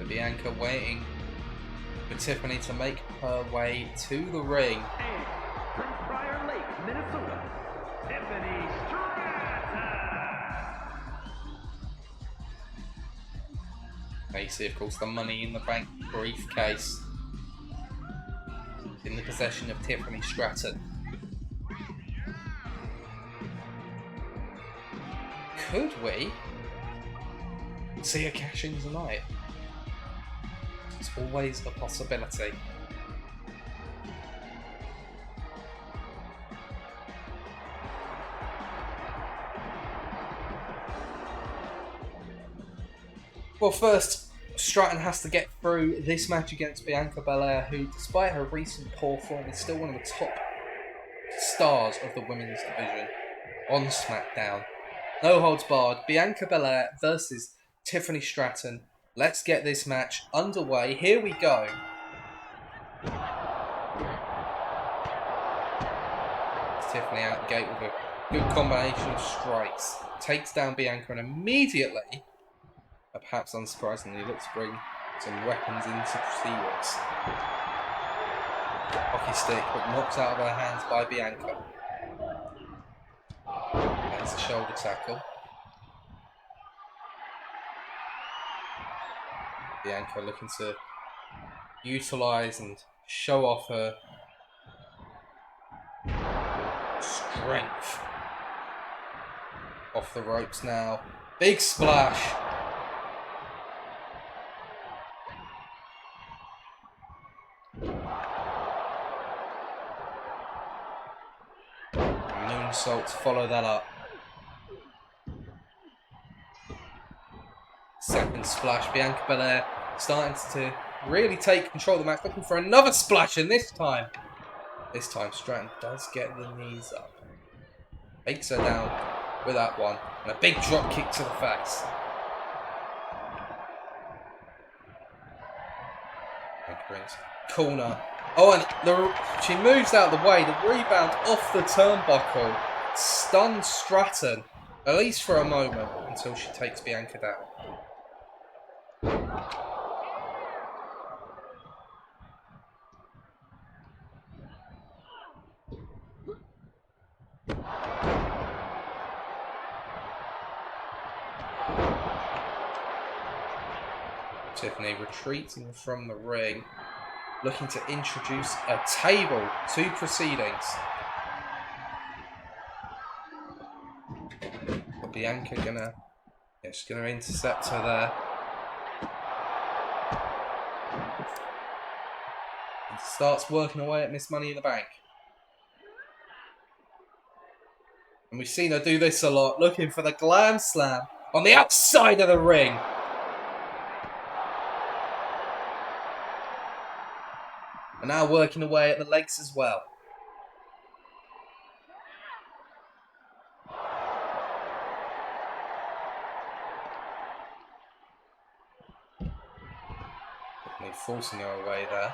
Bianca waiting for Tiffany to make her way to the ring.
And from Prior Lake, Minnesota, Tiffany Stratton.
You see, of course, the Money in the Bank briefcase in the possession of Tiffany Stratton. Could we see a cash in tonight? It's always a possibility. Well, first, Stratton has to get through this match against Bianca Belair, who, despite her recent poor form, is still one of the top stars of the women's division on SmackDown. No holds barred, Bianca Belair versus Tiffany Stratton. Let's get this match underway. Here we go. Tiffany out the gate with a good combination of strikes. Takes down Bianca and immediately, perhaps unsurprisingly, looks to bring some weapons into proceedings. Hockey stick, but knocked out of her hands by Bianca. There's a shoulder tackle. Bianca looking to utilise and show off her strength. Off the ropes now. Big splash. Moonsault to follow that up. Second splash. Bianca Belair starting to really take control of the match, looking for another splash, and this time Stratton does get the knees up. Takes her down with that one, and a big drop kick to the face. Brings corner. Oh, and she moves out of the way. The rebound off the turnbuckle stuns Stratton, at least for a moment, until she takes Bianca down. Tiffany retreating from the ring, looking to introduce a table to proceedings. But Bianca she's gonna intercept her there. And starts working away at Miss Money in the Bank. And we've seen her do this a lot, looking for the glam slam on the outside of the ring. And now working away at the legs as well. Tiffany forcing her away there.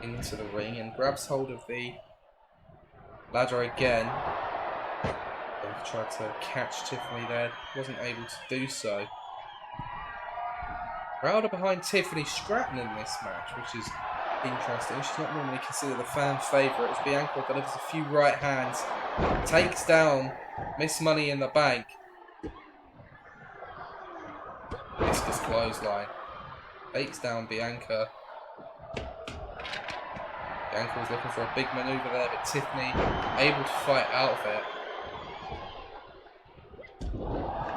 Into the ring and grabs hold of the ladder again. Tried to catch Tiffany there, wasn't able to do so. Crowd are behind Tiffany Stratton in this match, which is interesting. She's not normally considered a fan favourite, as Bianca delivers a few right hands, takes down Miss Money in the Bank. Viscous clothesline, takes down Bianca. Bianca was looking for a big manoeuvre there, but Tiffany able to fight out of it.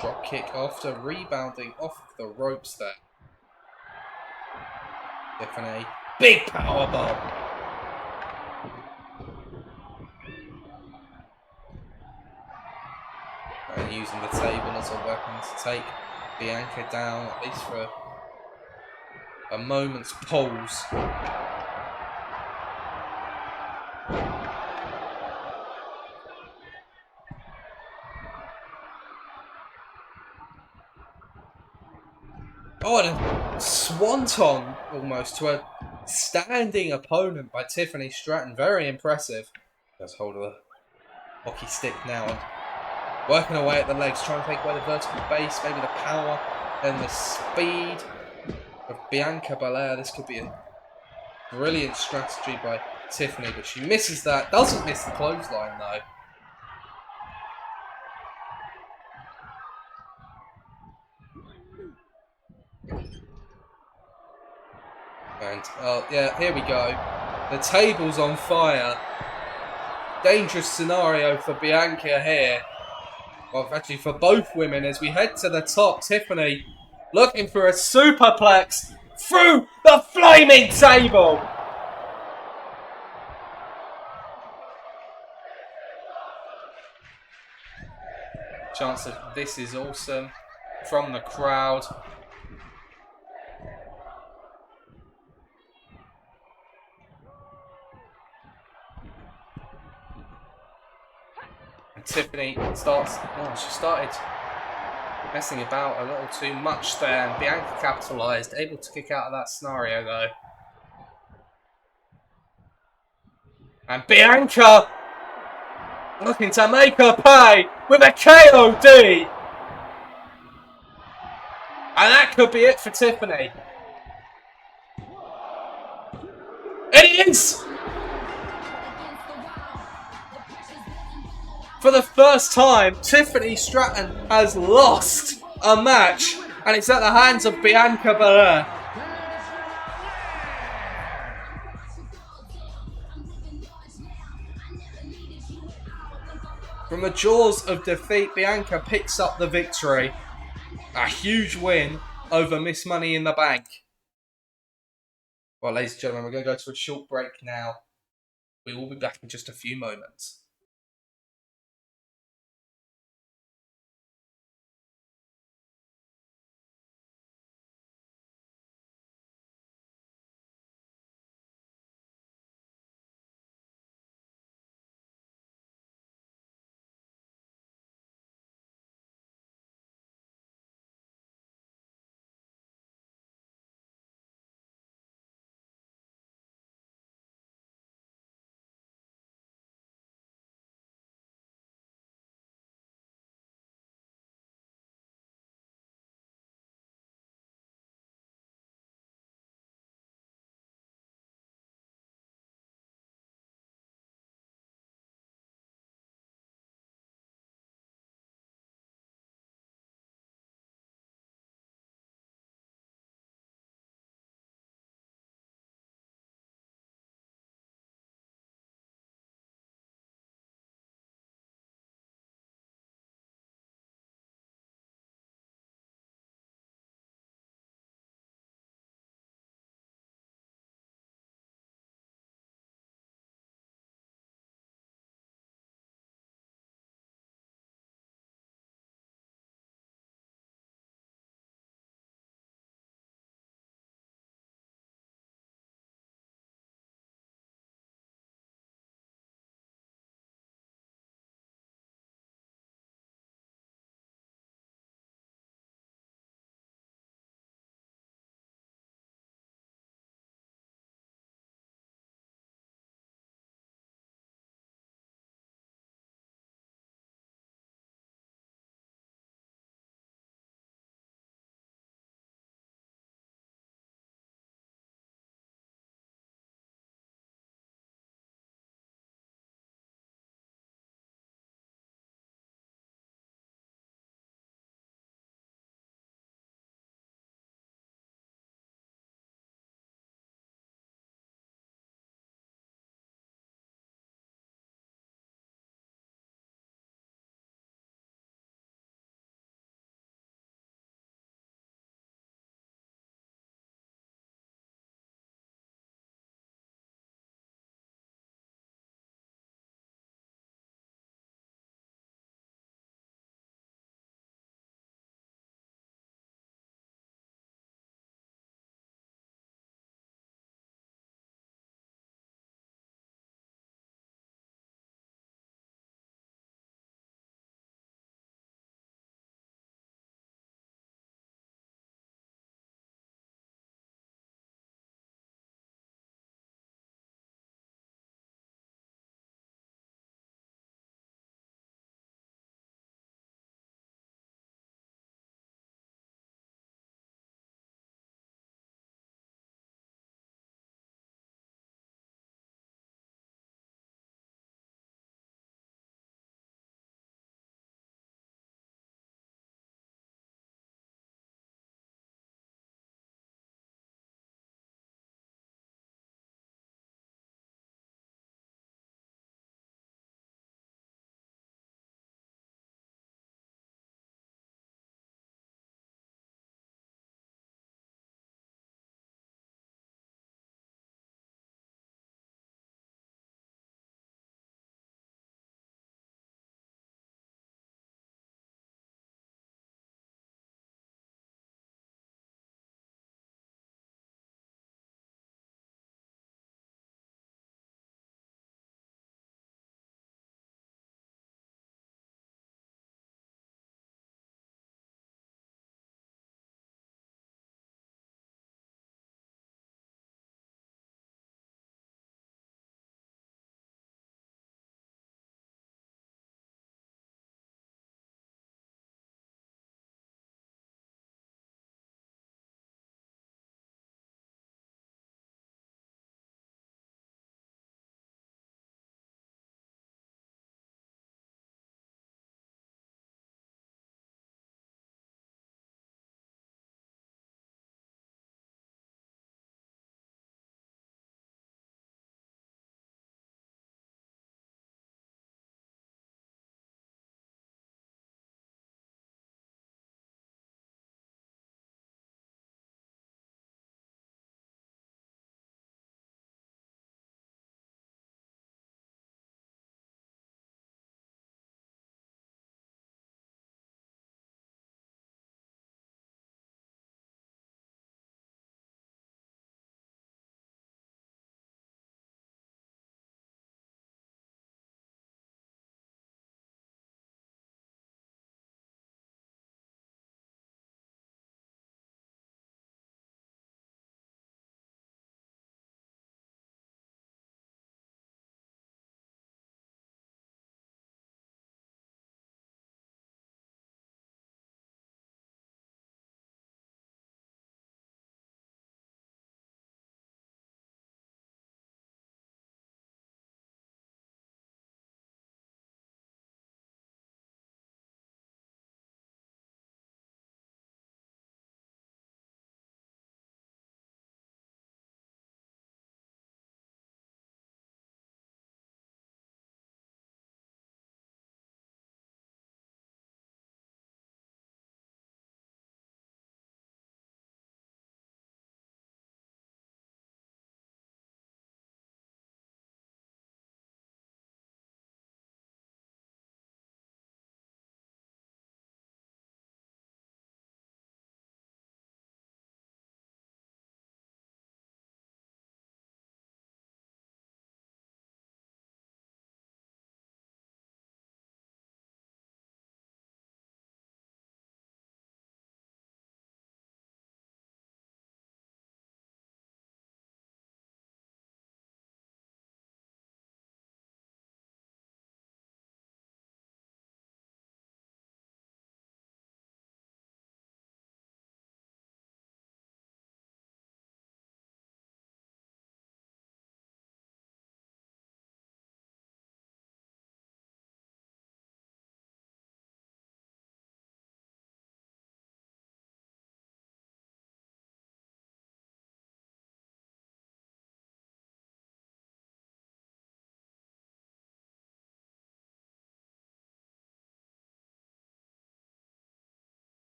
Drop kick after rebounding off of the ropes there. Tiffany, big power bomb. And using the table as a weapon to take Bianca down, at least for a moment's pause. Oh, and a swanton almost to a standing opponent by Tiffany Stratton. Very impressive. Gets hold of the hockey stick now and working away at the legs, trying to take away the vertical base, maybe the power and the speed of Bianca Belair. This could be a brilliant strategy by Tiffany, but she misses that. Doesn't miss the clothesline though. And, yeah, here we go. The table's on fire. Dangerous scenario for Bianca here. Well, actually for both women as we head to the top. Tiffany looking for a superplex through the flaming table. Chance of this is awesome from the crowd. And Tiffany she started messing about a little too much there, and Bianca capitalised, able to kick out of that scenario though. And Bianca looking to make her pay with a KOD. And that could be it for Tiffany. It is! For the first time, Tiffany Stratton has lost a match, and it's at the hands of Bianca Belair. From the jaws of defeat, Bianca picks up the victory. A huge win over Miss Money in the Bank. Well, ladies and gentlemen, we're going to go to a short break now. We will be back in just a few moments.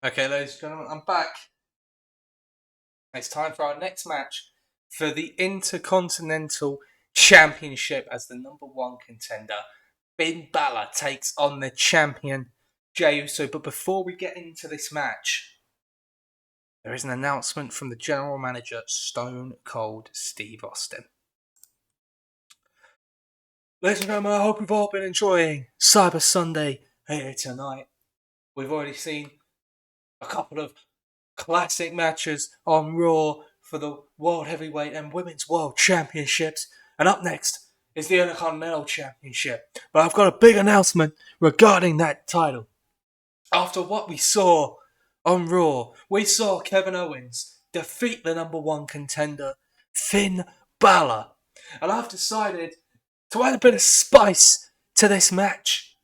Okay, ladies and gentlemen, I'm back. It's time for our next match for the Intercontinental Championship as the number one contender. Finn Balor takes on the champion Jey Uso. But before we get into this match, there is an announcement from the general manager, Stone Cold Steve Austin. Ladies and gentlemen, I hope you've all been enjoying Cyber Sunday here tonight. We've already seen a couple of classic matches on Raw for the World Heavyweight and Women's World Championships. And up next is the Intercontinental Championship. But I've got a big announcement regarding that title. After what we saw on Raw, we saw Kevin Owens defeat the number one contender, Finn Balor. And I've decided to add a bit of spice to this match,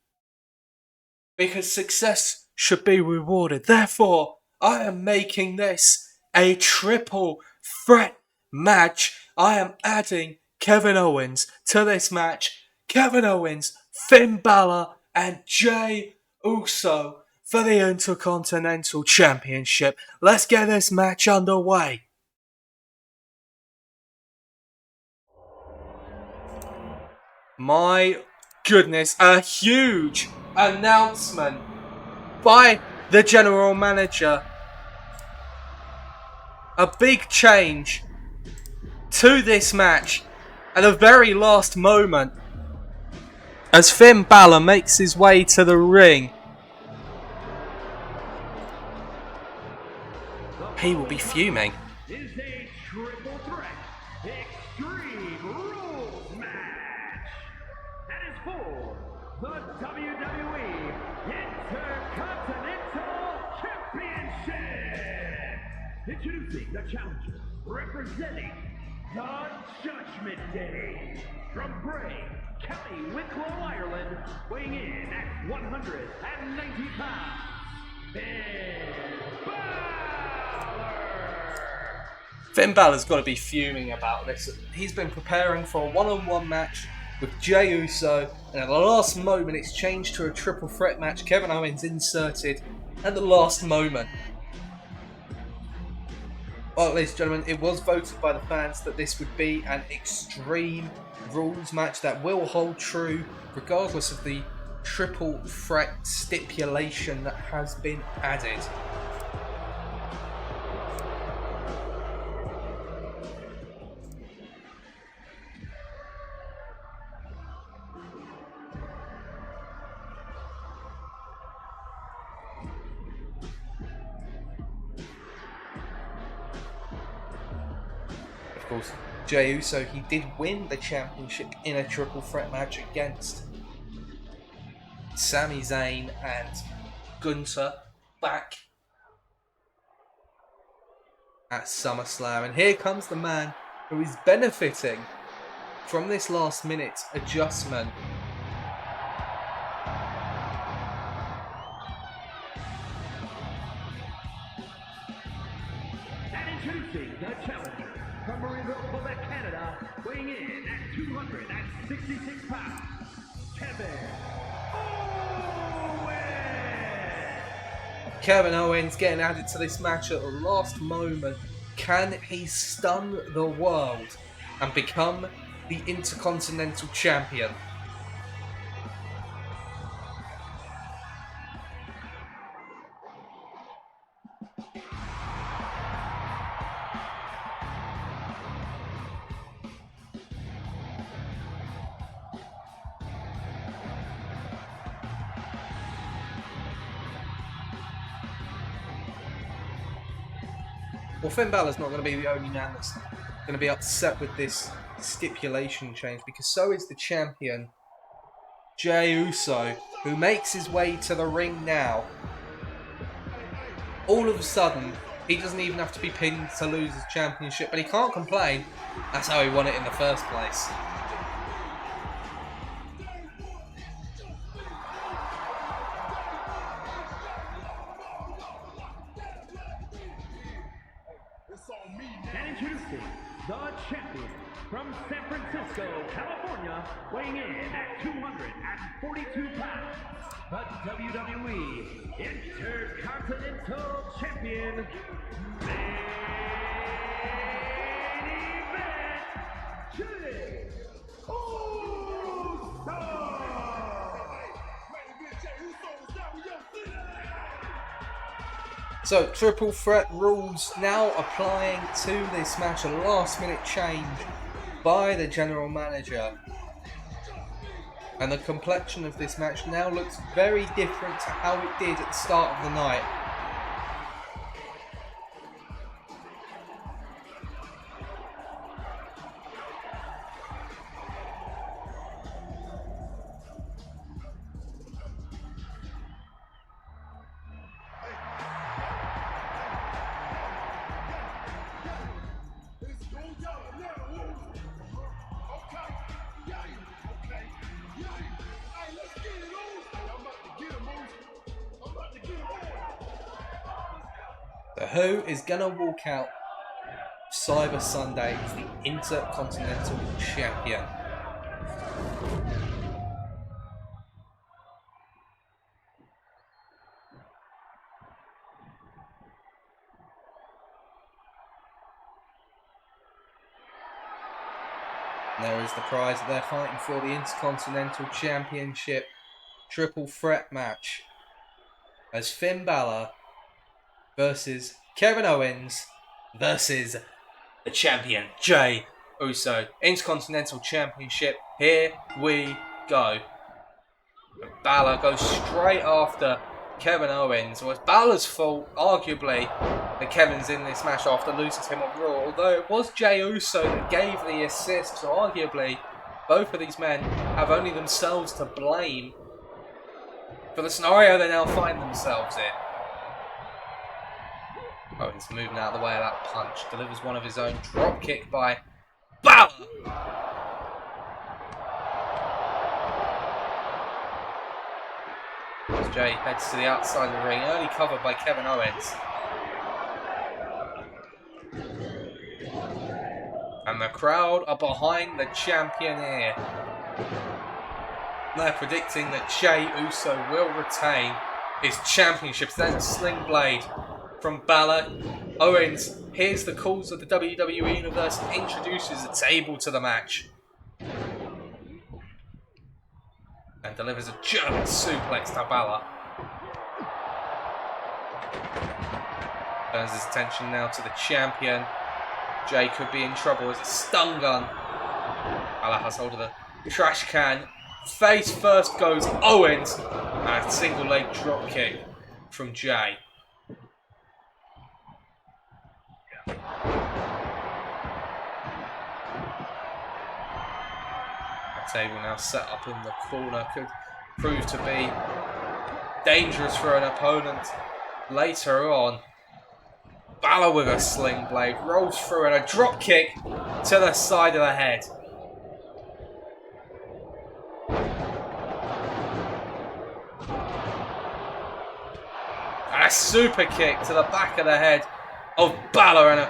because success should be rewarded. Therefore, I am making this a triple threat match. I am adding Kevin Owens to this match. Kevin Owens, Finn Balor, and Jey Uso for the Intercontinental Championship. Let's get this match underway. My goodness, a huge announcement by the general manager. A big change to this match at the very last moment as Finn Balor makes his way to the ring. He will be fuming.
Is a triple threat extreme rules match. That is for the WWE Intercontinental Championship. Introducing the challenger, representing the Judgment Day, from Bray, County Wicklow, Ireland, weighing in at 190 pounds, Finn Balor.
Finn Balor's got to be fuming about this. He's been preparing for a one-on-one match with Jey Uso, and at the last moment it's changed to a triple threat match. Kevin Owens inserted at the last moment. Well, ladies and gentlemen, it was voted by the fans that this would be an extreme rules match that will hold true regardless of the triple threat stipulation that has been added. Of course, Jey Uso, he did win the championship in a triple threat match against Sami Zayn and Gunther back at SummerSlam. And here comes the man who is benefiting from this last minute adjustment.
And introducing the challenger, from Marieville, Quebec, Canada, weighing in at 266 pounds, Kevin Owens.
Kevin Owens getting added to this match at the last moment. Can he stun the world and become the Intercontinental Champion? Well, Finn Balor's not going to be the only man that's going to be upset with this stipulation change, because so is the champion, Jey Uso, who makes his way to the ring now. All of a sudden, he doesn't even have to be pinned to lose his championship, but he can't complain. That's how he won it in the first place.
And introducing the champion, from San Francisco, California, weighing in at 242 pounds, the WWE Intercontinental Champion, main event, Jay
So, triple threat rules now applying to this match. A last minute change by the general manager. And the complexion of this match now looks very different to how it did at the start of the night. So who is going to walk out Cyber Sunday as the Intercontinental Champion? And there is the prize that they're fighting for, the Intercontinental Championship triple threat match. As Finn Balor versus Kevin Owens versus the champion Jey Uso. Intercontinental Championship, here we go. And Balor goes straight after Kevin Owens. Well, it's Balor's fault, arguably, that Kevin's in this match after losing to him on Raw. Although it was Jey Uso that gave the assist, so arguably both of these men have only themselves to blame for the scenario they now find themselves in. Owens moving out of the way of that punch. Delivers one of his own. Drop kick by Balor. As Jey heads to the outside of the ring. Early cover by Kevin Owens. And the crowd are behind the champion here. They're predicting that Jey Uso will retain his championship. Then Sling Blade from Balor. Owens hears the calls of the WWE Universe and introduces a table to the match. And delivers a German suplex to Balor. Turns his attention now to the champion. Jey could be in trouble as a stun gun. Balor has hold of the trash can. Face first goes Owens. And a single leg drop kick from Jey. Table now set up in the corner could prove to be dangerous for an opponent later on. Balor with a sling blade rolls through and a drop kick to the side of the head. And a super kick to the back of the head of Balor, and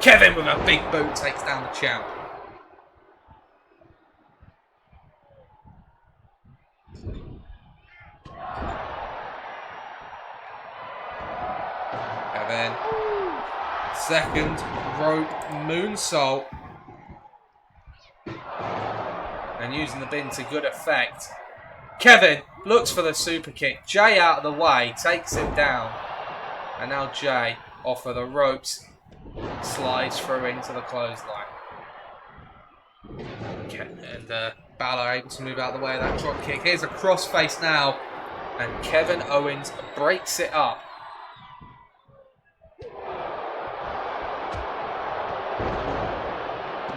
Kevin with a big boot takes down the champ. Then second rope moonsault, and using the bin to good effect. Kevin looks for the super kick. Jey out of the way, takes him down, and now Jey off of the ropes slides through into the clothesline. And Balor able to move out of the way of that drop kick. Here's a crossface now, and Kevin Owens breaks it up.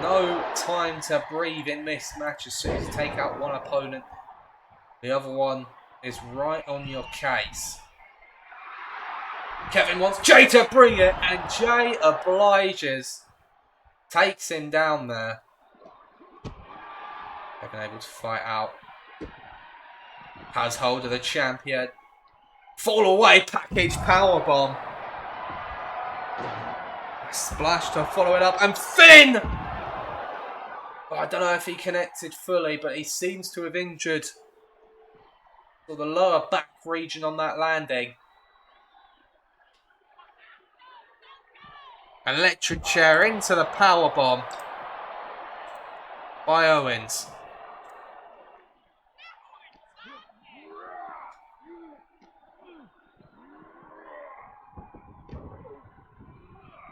No time to breathe in this match. As soon as you take out one opponent, the other one is right on your case. Kevin wants Jey to bring it, and Jey obliges. Takes him down there. Kevin able to fight out. Has hold of the champion. Fall away, package powerbomb. Splash to follow it up, and Finn! I don't know if he connected fully, but he seems to have injured or the lower back region on that landing. Electric chair into the powerbomb by Owens.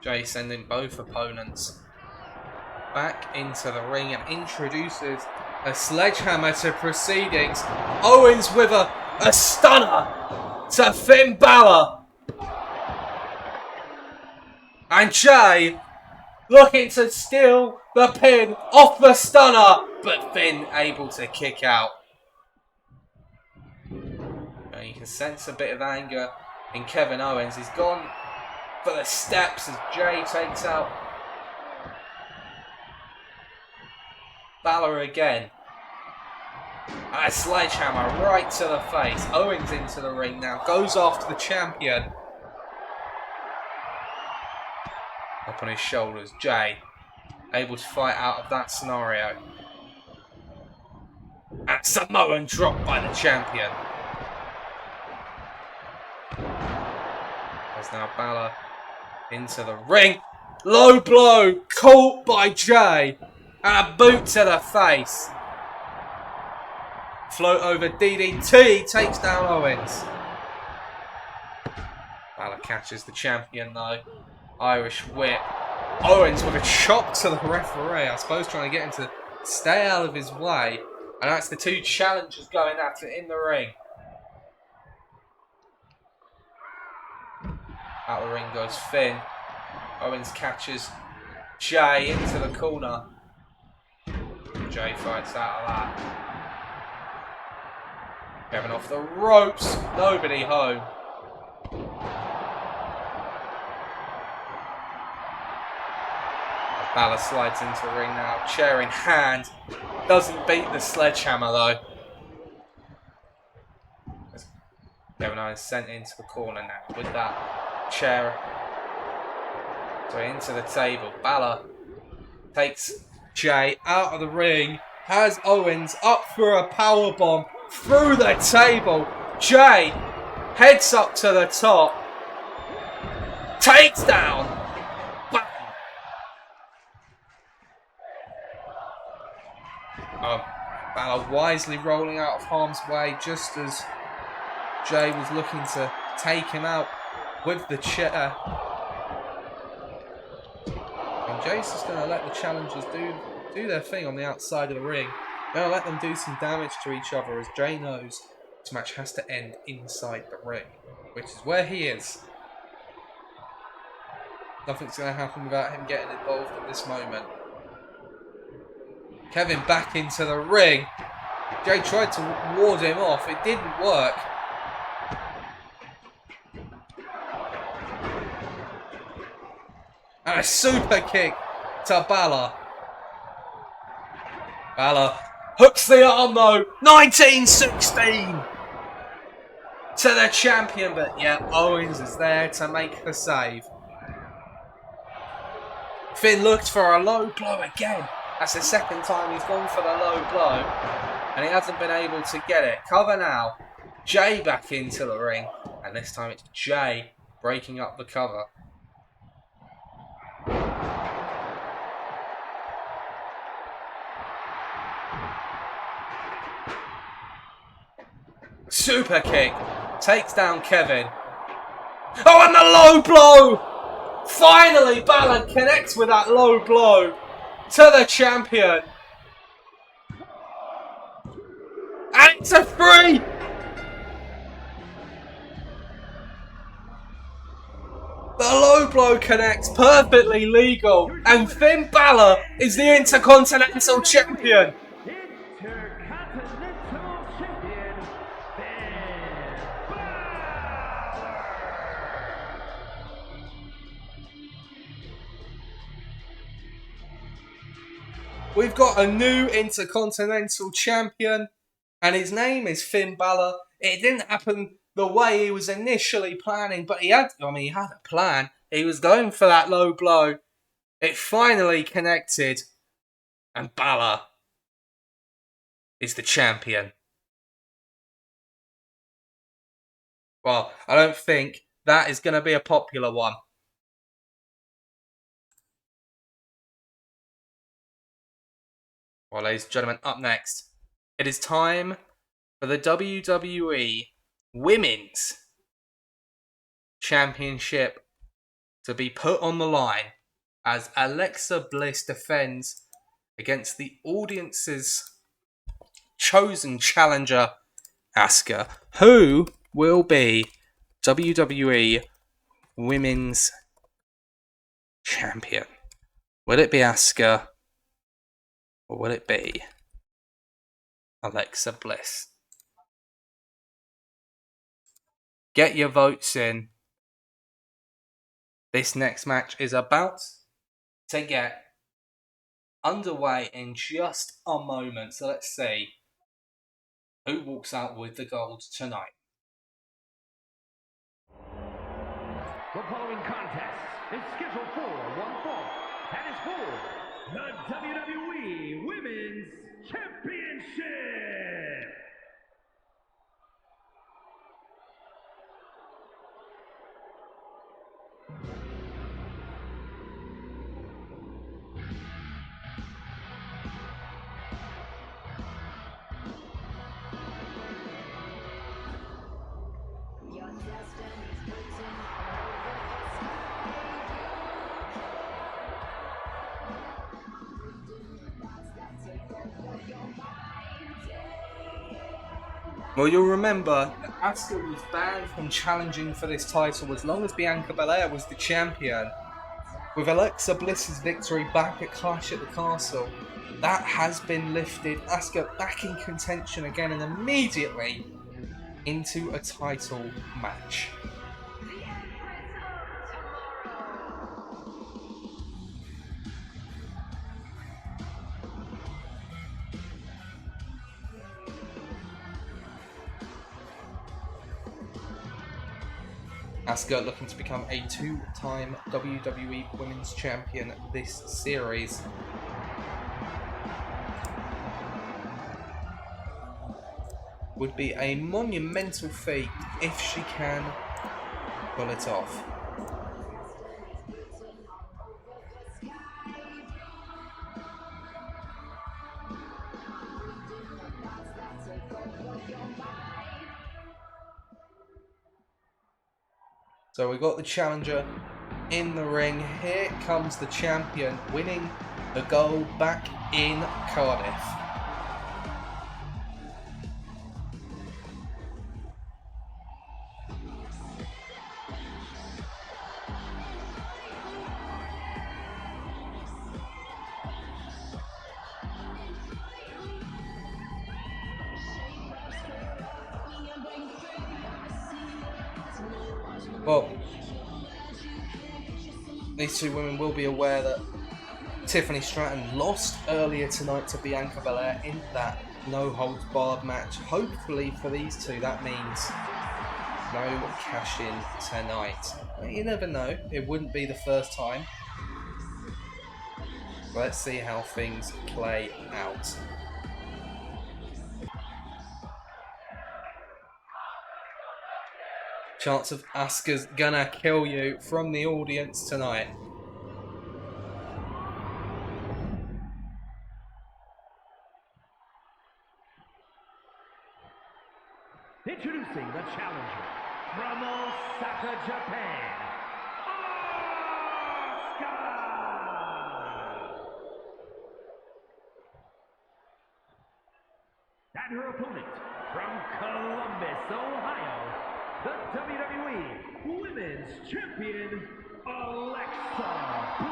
Jay sending both opponents back into the ring and introduces a sledgehammer to proceedings. Owens with a stunner to Finn Balor. And Jay looking to steal the pin off the stunner, but Finn able to kick out. And you can sense a bit of anger in Kevin Owens. He's gone for the steps as Jay takes out Balor again. And a sledgehammer right to the face. Owens into the ring now. Goes after the champion. Up on his shoulders. Jay able to fight out of that scenario. And Samoan drop by the champion. As now Balor into the ring. Low blow caught by Jay. And a boot to the face. Float over DDT takes down Owens. Balor catches the champion though. Irish whip. Owens with a chop to the referee. I suppose trying to get him to stay out of his way. And that's the two challengers going at it in the ring. Out the ring goes Finn. Owens catches Jay into the corner. Jay fights out of that. Kevin off the ropes. Nobody home. Balor slides into the ring now. Chair in hand. Doesn't beat the sledgehammer though. Kevin Owens sent into the corner now with that chair. So into the table. Balor takes Jay out of the ring. Has Owens up for a powerbomb through the table. Jay heads up to the top. Takes down. Balor wisely rolling out of harm's way just as Jay was looking to take him out with the chair. And Jay's just going to let the challengers do their thing on the outside of the ring. Going to let them do some damage to each other as Jay knows this match has to end inside the ring, which is where he is. Nothing's going to happen without him getting involved at this moment. Kevin back into the ring. Jay tried to ward him off. It didn't work. And a super kick to Balor. Balor hooks the arm though. 1916 to the champion. But yeah, Owens is there to make the save. Finn looked for a low blow again. That's the second time he's gone for the low blow. And he hasn't been able to get it. Cover now. Jay back into the ring. And this time it's Jay breaking up the cover. Super kick. Takes down Kevin. Oh, and the low blow! Finally, Balor connects with that low blow to the champion. And it's a 3! The low blow connects, perfectly legal. And Finn Balor is the Intercontinental Champion. We've got a new Intercontinental Champion, and his name is Finn Balor. It didn't happen the way he was initially planning, but he had a plan. He was going for that low blow. It finally connected, and Balor is the champion. Well, I don't think that is going to be a popular one. Well, ladies and gentlemen, up next, it is time for the WWE Women's Championship to be put on the line as Alexa Bliss defends against the audience's chosen challenger, Asuka, who will be WWE Women's Champion. Will it be Asuka or will it be Alexa Bliss? Get your votes in. This next match is about to get underway in just a moment. So let's see who walks out with the gold tonight.
The following contest is scheduled for one fall and is for the WWE Women's Championship.
Your destiny's written
Well, you'll remember that Asuka was banned from challenging for this title as long as Bianca Belair was the champion. With Alexa Bliss's victory back at Clash at the Castle, that has been lifted. Asuka back in contention again and immediately into a title match. Asuka looking to become a two-time WWE Women's Champion this series. Would be a monumental feat if she can pull it off. So we got the challenger in the ring. Here comes the champion winning the gold back in Cardiff. Well, these two women will be aware that Tiffany Stratton lost earlier tonight to Bianca Belair in that no-holds-barred match. Hopefully for these two, that means no cash-in tonight. You never know, it wouldn't be the first time. Let's see how things play out. Chance of Asuka's gonna kill you from the audience tonight.
Introducing the challenger from Osaka, Japan, Asuka! And her opponent from Columbus, Ohio, the WWE Women's Champion, Alexa Bliss.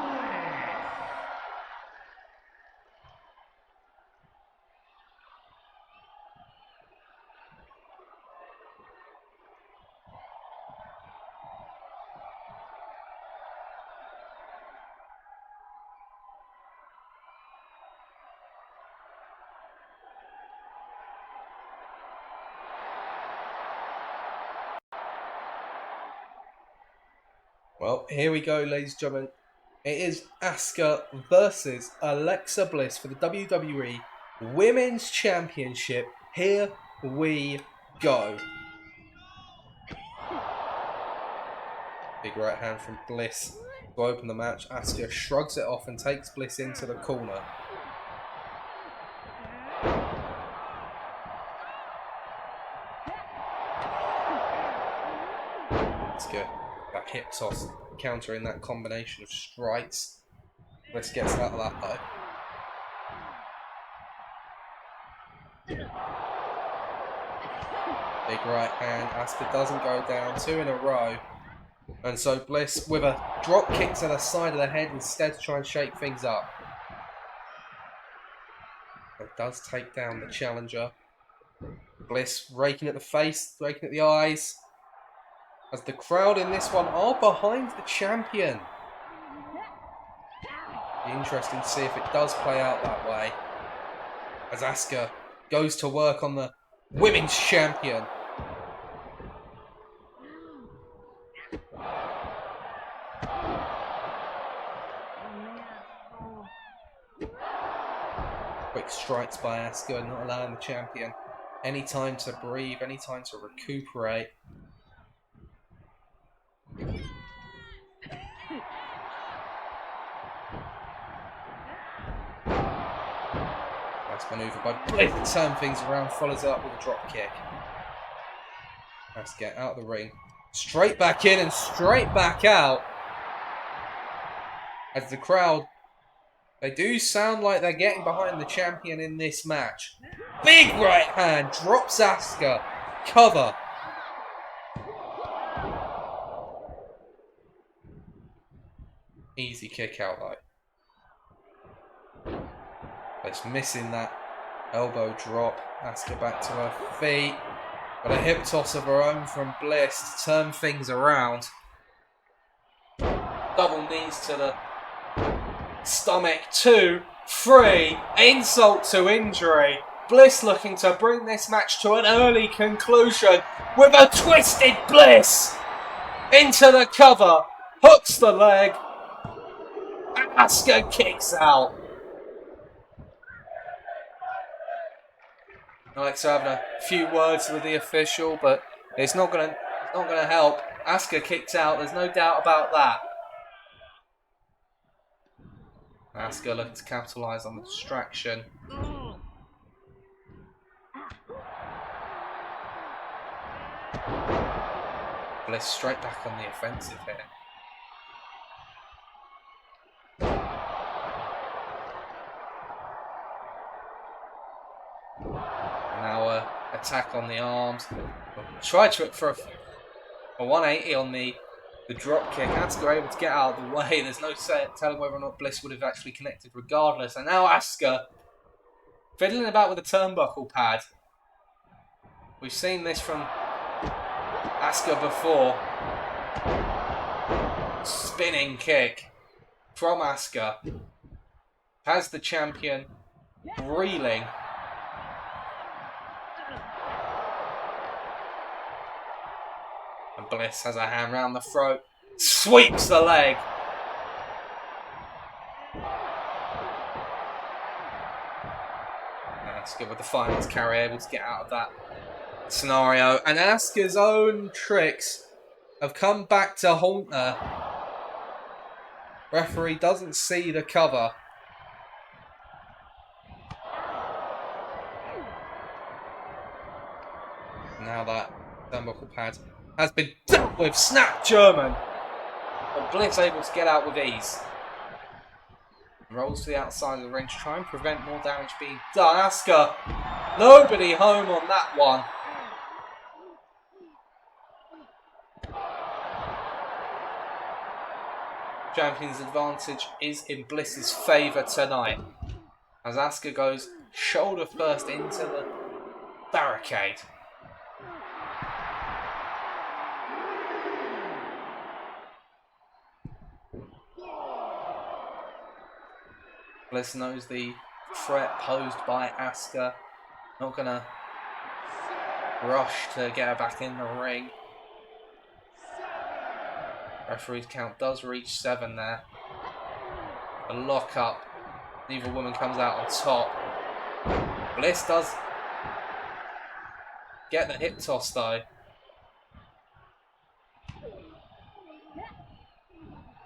Well, here we go, ladies and gentlemen. It is Asuka versus Alexa Bliss for the WWE Women's Championship. Here we go. Big right hand from Bliss to open the match. Asuka shrugs it off and takes Bliss into the corner. Asuka, that hip toss, countering that combination of strikes. Bliss gets out of that though. Big right hand. Asuka doesn't go down. 2 in a row. And so Bliss with a drop kick to the side of the head instead to try and shake things up. It does take down the challenger. Bliss raking at the face, raking at the eyes. As the crowd in this one are behind the champion. Be interesting to see if it does play out that way. As Asuka goes to work on the women's champion. Quick strikes by Asuka, not allowing the champion any time to breathe, any time to recuperate. Nice manoeuvre by Bliss to turn things around, follows up with a drop kick. Asuka out of the ring. Straight back in and straight back out. As the crowd, they do sound like they're getting behind the champion in this match. Big right hand, drops Asuka. Cover. Easy kick out though. It's missing that elbow drop. Asuka back to her feet. But a hip toss of her own from Bliss to turn things around. Double knees to the stomach. 2, 3. Insult to injury. Bliss looking to bring this match to an early conclusion with a twisted Bliss into the cover. Hooks the leg. Asuka kicks out. Alex having a few words with the official, but it's not gonna help. Asuka kicks out. There's no doubt about that. Asuka looking to capitalise on the distraction. Bliss straight back on the offensive here. Now attack on the arms. Tried to for a 180 on the drop kick. Asuka able to get out of the way. There's no telling whether or not Bliss would have actually connected regardless. And now Asuka fiddling about with the turnbuckle pad. We've seen this from Asuka before. Spinning kick from Asuka. Has the champion reeling. And Bliss has a hand round the throat. Sweeps the leg. Asuka with the finance carry, able to get out of that scenario. And Asuka's own tricks have come back to haunt her. Referee doesn't see the cover. Now that turnbuckle pad has been dealt with. Snap German. But Bliss able to get out with ease. Rolls to the outside of the ring to try and prevent more damage being done. Asuka, nobody home on that one. Champion's advantage is in Bliss's favour tonight. As Asuka goes shoulder first into the barricade. Bliss knows the threat posed by Asuka. Not gonna rush to get her back in the ring. Referee's count does reach 7 there. A lock up. Neither woman comes out on top. Bliss does get the hip toss though.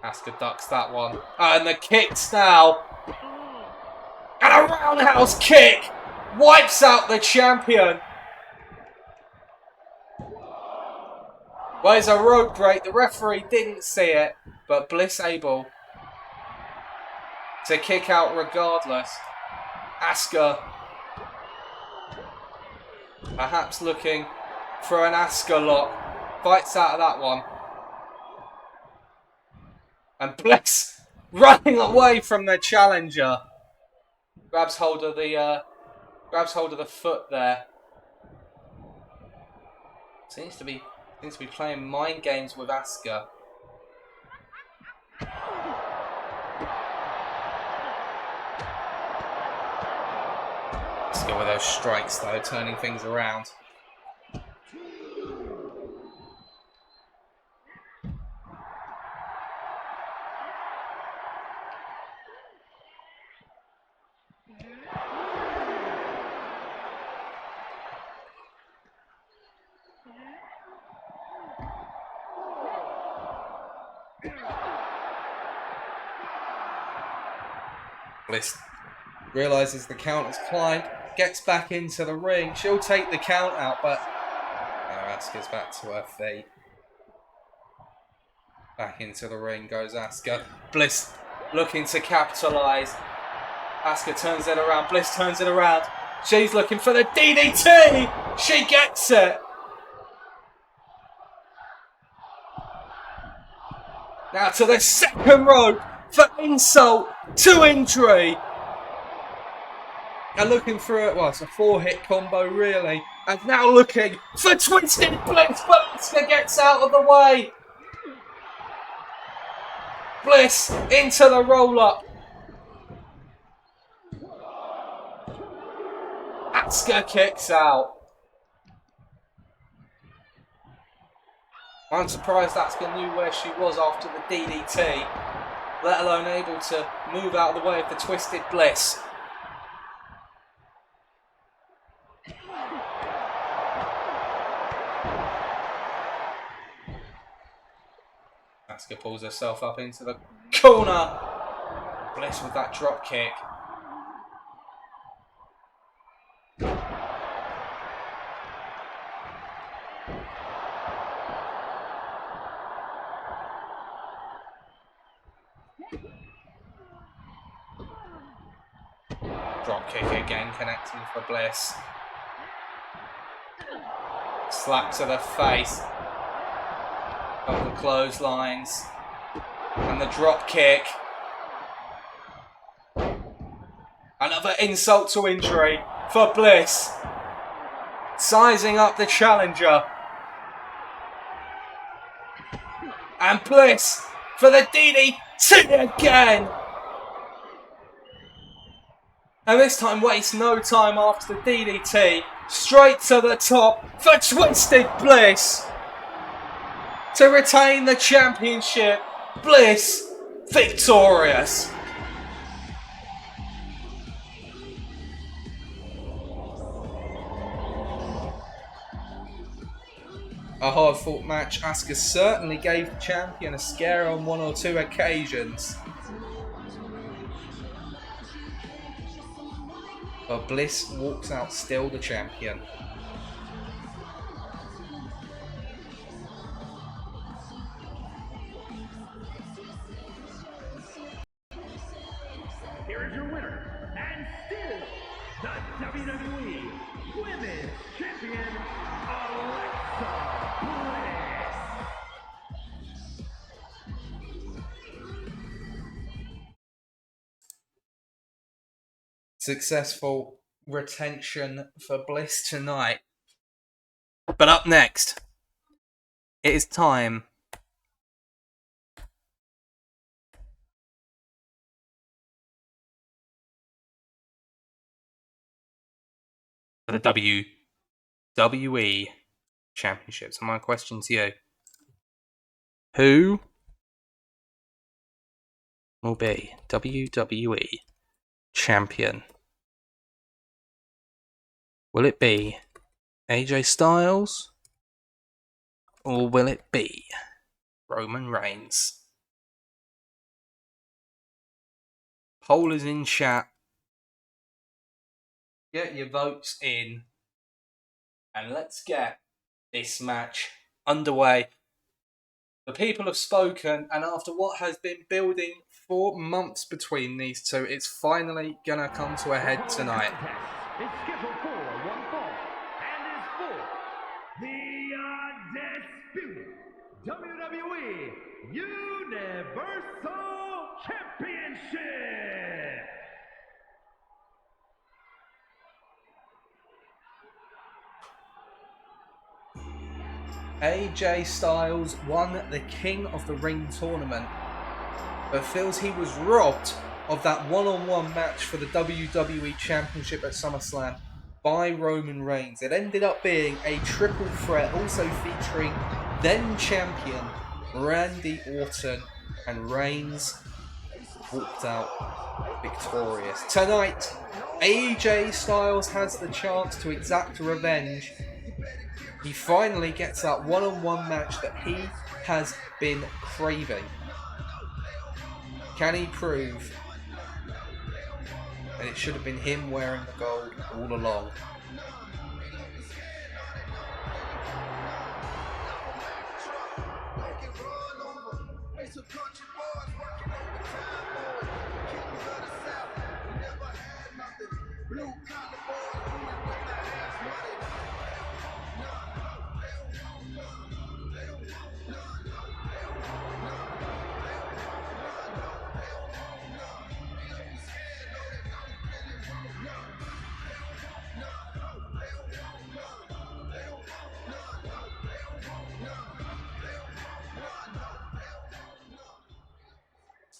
Asuka ducks that one. And the kicks now. And a roundhouse kick wipes out the champion. Well, it's a rope break. The referee didn't see it, but Bliss able to kick out regardless. Asuka perhaps looking for an Asuka lock. Fights out of that one. And Bliss running away from the challenger. Grabs hold of the foot there. Seems to be playing mind games with Asuka. Asuka with those strikes though, turning things around. Bliss realises the count has climbed, gets back into the ring. She'll take the count out, but now Asuka's back to her feet. Back into the ring goes Asuka. Bliss looking to capitalise. Asuka turns it around. Bliss turns it around. She's looking for the DDT. She gets it. Now to the second rope for insult to injury. And looking for it, well, it's a 4-hit combo really. And now looking for Twisted Bliss, but Asuka gets out of the way. Bliss into the roll-up. Asuka kicks out. I'm surprised Asuka knew where she was after the DDT, let alone able to move out of the way of the Twisted Bliss. Asuka pulls herself up into the corner. Bliss with that drop kick. Drop kick again, connecting for Bliss. Slap to the face. Of the clotheslines. And the drop kick. Another insult to injury for Bliss. Sizing up the challenger. And Bliss for the DDT again. And this time wastes no time after the DDT. Straight to the top for Twisted Bliss. To retain the championship. Bliss victorious. A hard-fought match. Asuka certainly gave the champion a scare on one or two occasions. But Bliss walks out still the champion.
Here is your winner, and still the WWE Women's Champion, Alexa
Successful retention for Bliss tonight. But up next, it is time for the WWE Championship. So my question to you: who will be WWE Champion? Will it be AJ Styles? Or will it be Roman Reigns? Poll is in chat. Get your votes in. And let's get this match underway. The people have spoken, and after what has been building for months between these two, it's finally gonna come to a head tonight.
It's scheduled for one fall and is for the undisputed WWE Universal Championship.
AJ Styles won the King of the Ring tournament, but feels he was robbed of that one-on-one match for the WWE Championship at SummerSlam by Roman Reigns. It ended up being a triple threat, also featuring then champion Randy Orton, and Reigns walked out victorious. Tonight, AJ Styles has the chance to exact revenge. He finally gets that one-on-one match that he has been craving. Can he prove that it should have been him wearing the gold all along?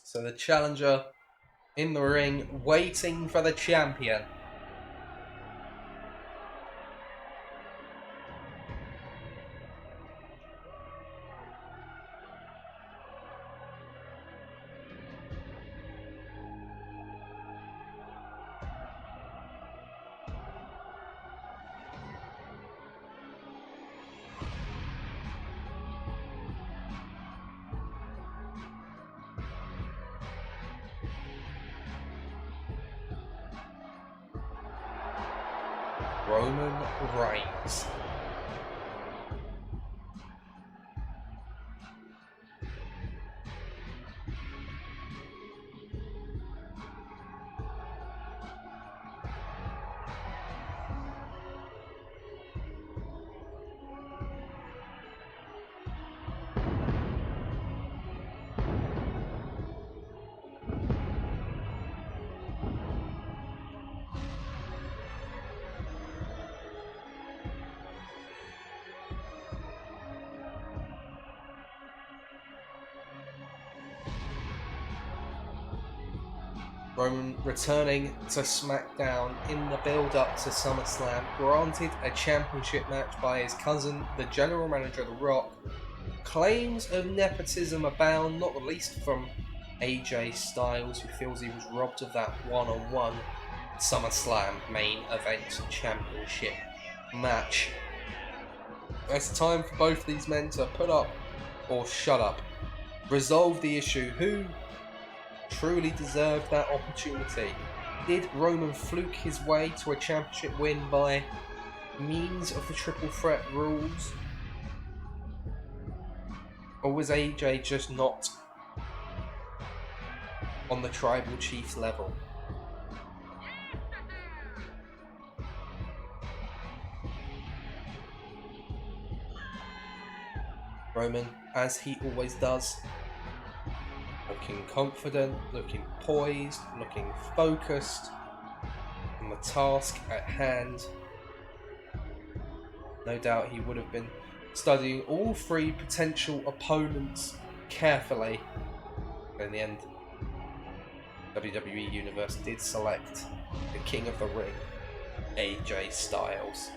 So the challenger in the ring, waiting for the champion. Roman Reigns. Roman returning to SmackDown in the build-up to SummerSlam, granted a championship match by his cousin, the general manager of The Rock. Claims of nepotism abound, not the least from AJ Styles, who feels he was robbed of that one-on-one SummerSlam main event championship match. It's time for both these men to put up or shut up. Resolve the issue. Who truly deserved that opportunity? Did Roman fluke his way to a championship win by means of the triple threat rules? Or was AJ just not on the tribal chief level? Roman, as he always does, looking confident, looking poised, looking focused on the task at hand. No doubt he would have been studying all three potential opponents carefully. In the end, WWE Universe did select the King of the Ring, AJ Styles.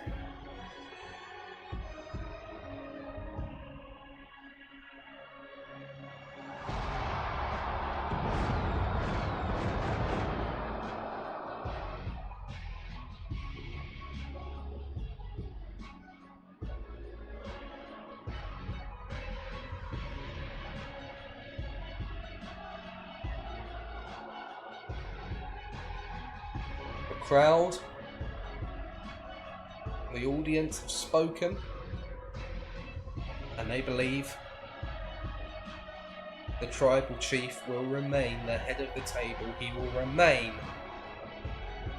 crowd, the audience have spoken, and they believe the tribal chief will remain the head of the table. He will remain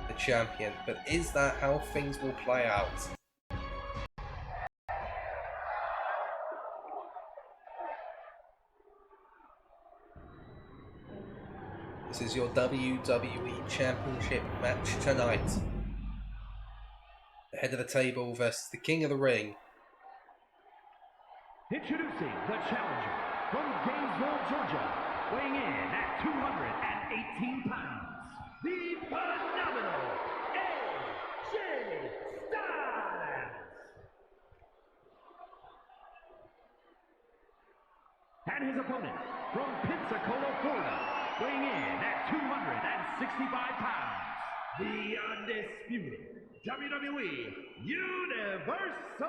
the champion. But is that how things will play out? This is your WWE Championship match tonight. The head of the table versus the king of the ring.
Introducing the challenger from Gainesville, Georgia, weighing in at 218 pounds, the phenomenal AJ Styles. And his opponent from Pensacola, Florida, weighing in at 265 pounds, the undisputed WWE Universal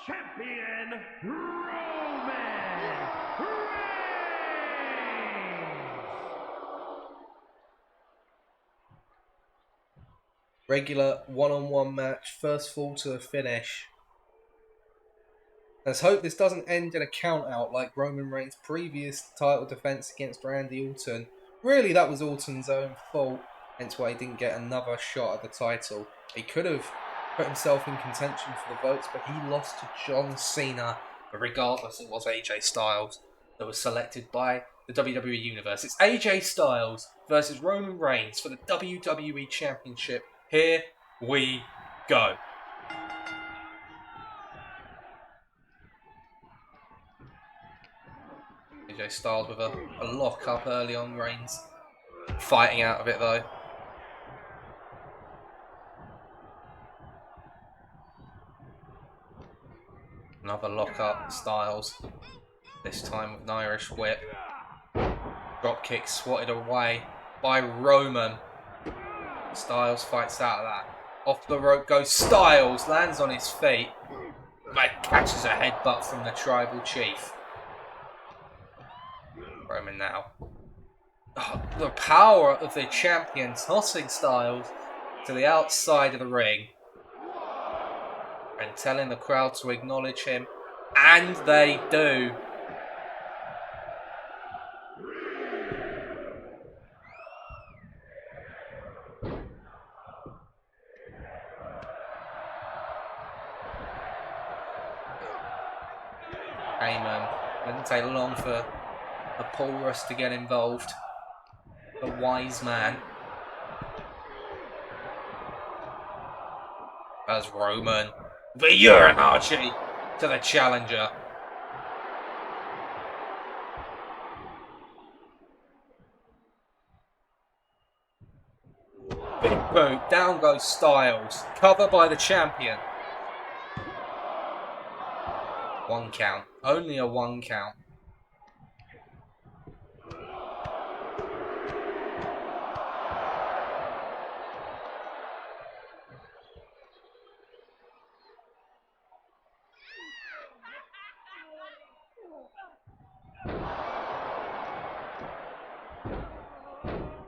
Champion, Roman Reigns!
Regular one-on-one match, first fall to a finish. Let's hope this doesn't end in a count-out like Roman Reigns' previous title defense against Randy Orton. Really, that was Orton's own fault, hence why he didn't get another shot at the title. He could have put himself in contention for the votes, but he lost to John Cena. But regardless, it was AJ Styles that was selected by the WWE Universe. It's AJ Styles versus Roman Reigns for the WWE Championship. Here we go. AJ Styles with a lock up early on. Reigns fighting out of it though. Another lock up, Styles. This time with an Irish whip. Drop kick swatted away by Roman. Styles fights out of that. Off the rope goes Styles, lands on his feet, but catches a headbutt from the tribal chief. Roman now. Oh, the power of the champion tossing Styles to the outside of the ring and telling the crowd to acknowledge him, and they do. Heyman, didn't take long for the Paul Russ to get involved. The wise man. As Roman, the Uranarchy to the challenger. Big boot, down goes Styles, covered by the champion. 1 count, only a 1 count.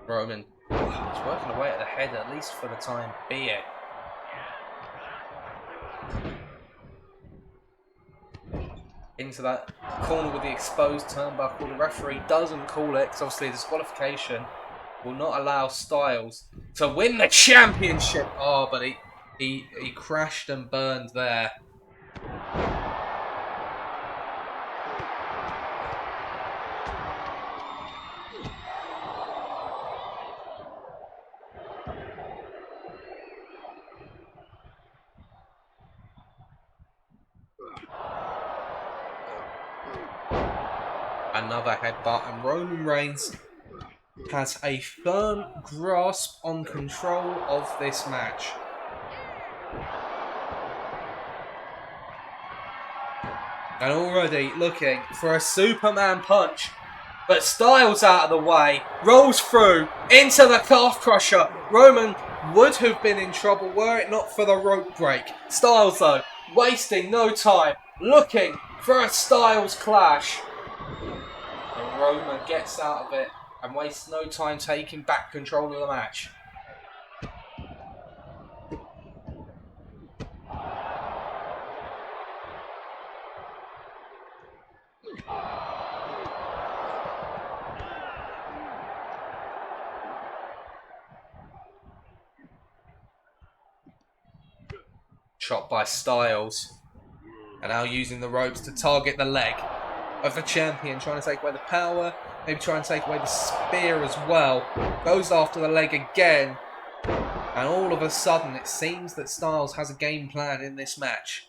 Roman, he's working away at the head at least for the time being. Into that corner with the exposed turnbuckle. The referee doesn't call it because obviously disqualification will not allow Styles to win the championship. Oh, but he crashed and burned there. Another headbutt, and Roman Reigns has a firm grasp on control of this match. And already looking for a Superman punch, but Styles out of the way, rolls through into the calf crusher. Roman would have been in trouble were it not for the rope break. Styles though, wasting no time, looking for a Styles clash. And Roman gets out of it and wastes no time taking back control of the match. Shot by Styles. And now using the ropes to target the leg of the champion, trying to take away the power, maybe trying to take away the spear as well. Goes after the leg again. And all of a sudden, it seems that Styles has a game plan in this match.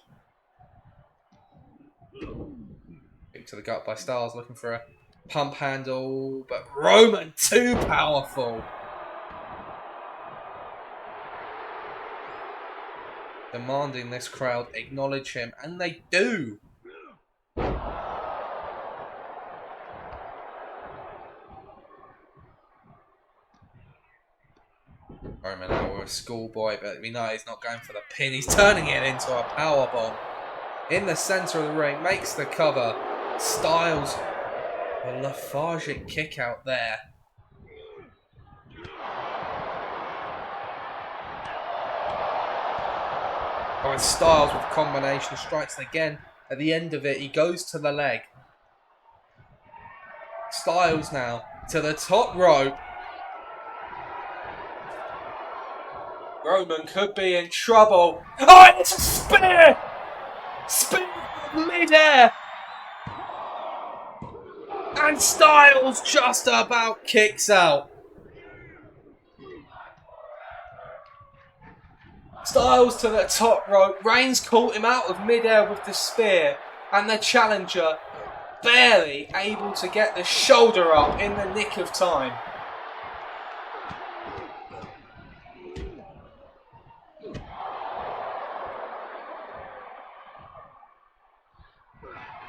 Kick to the gut by Styles, looking for a pump handle, but Roman too powerful. Demanding this crowd acknowledge him, and they do. Roman now with a schoolboy, but we know he's not going for the pin. He's turning it into a powerbomb. In the centre of the ring, makes the cover. Styles, a lethargic kick out there. Oh, and Styles with combination strikes again. At the end of it, he goes to the leg. Styles now to the top rope. Roman could be in trouble. Oh, and it's a spear! Spear mid-air! And Styles just about kicks out. Styles to the top rope. Reigns caught him out of mid-air with the spear. And the challenger barely able to get the shoulder up in the nick of time.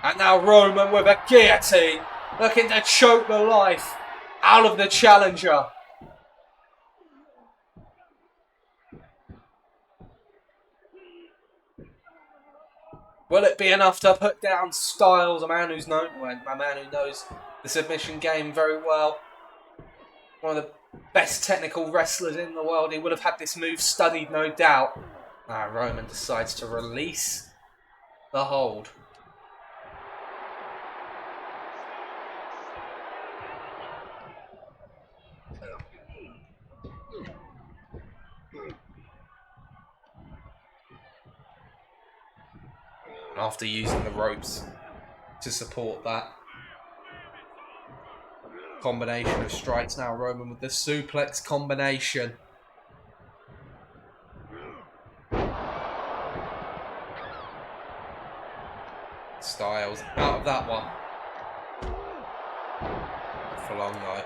And now Roman with a guillotine, looking to choke the life out of the challenger. Will it be enough to put down Styles, a man who knows the submission game very well? One of the best technical wrestlers in the world. He would have had this move studied, no doubt. Roman decides to release the hold. After using the ropes to support that combination of strikes, now Roman with the suplex combination. Styles out of that one. For long though.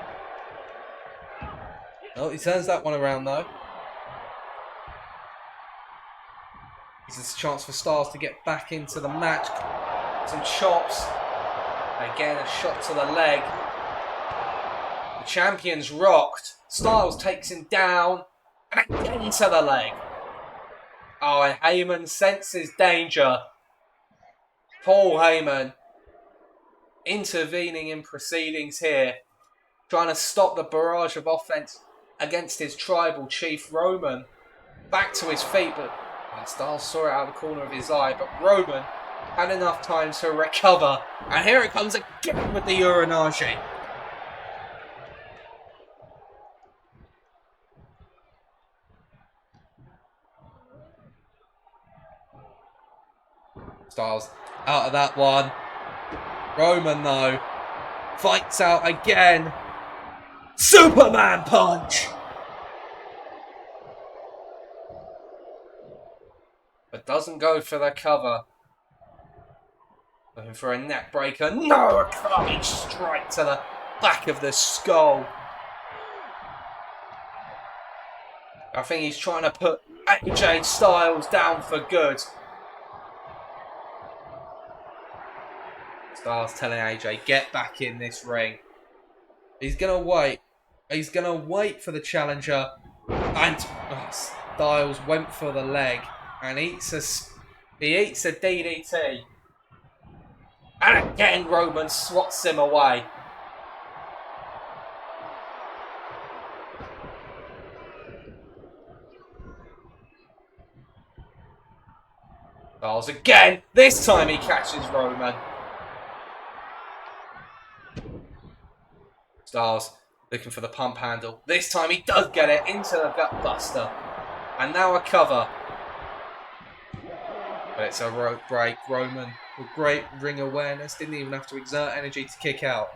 Oh, he turns that one around though. This is a chance for Styles to get back into the match. Some chops. Again, a shot to the leg. The champion's rocked. Styles takes him down. And again to the leg. Oh, and Heyman senses danger. Paul Heyman intervening in proceedings here. Trying to stop the barrage of offense against his tribal chief Roman. Back to his feet, but Styles saw it out of the corner of his eye, but Roman had enough time to recover. And here it comes again with the Uranage. Styles out of that one. Roman, though, fights out again. Superman punch! But doesn't go for the cover. Looking for a neck breaker. No, a clubbing strike to the back of the skull. I think he's trying to put AJ Styles down for good. Styles telling AJ, get back in this ring. He's going to wait. He's going to wait for the challenger. And Styles went for the leg. And he eats a DDT. And again, Roman swats him away. Styles again. This time he catches Roman. Styles looking for the pump handle. This time he does get it into the gut buster. And now a cover. But it's a rope break. Roman with great ring awareness. Didn't even have to exert energy to kick out.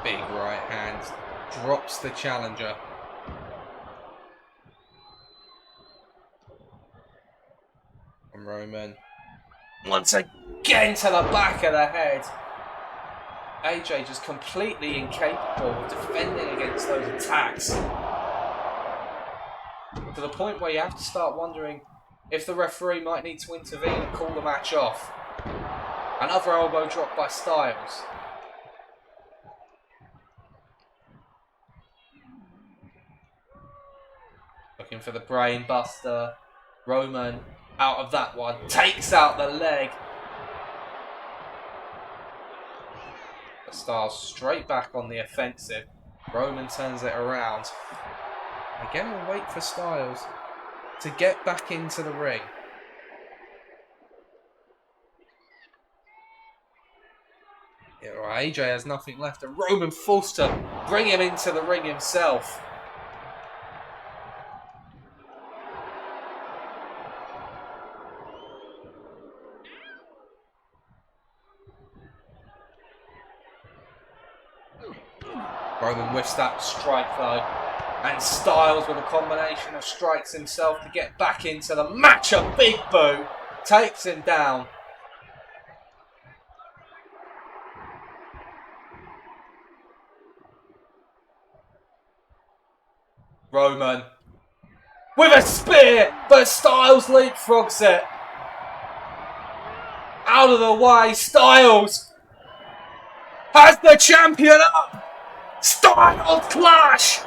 Big right hand. Drops the challenger. And Roman once again to the back of the head. AJ just completely incapable of defending against those attacks. To the point where you have to start wondering if the referee might need to intervene and call the match off. Another elbow drop by Styles. Looking for the brain buster. Roman out of that one. Takes out the leg. But Styles straight back on the offensive. Roman turns it around. Again, we'll wait for Styles to get back into the ring. Yeah, well, AJ has nothing left, and Roman forced to bring him into the ring himself. Roman whiffs that strike though, and Styles with a combination of strikes himself to get back into the match. A big boot takes him down. Roman with a spear, but Styles leapfrogs it. Out of the way, Styles has the champion up. Styles clash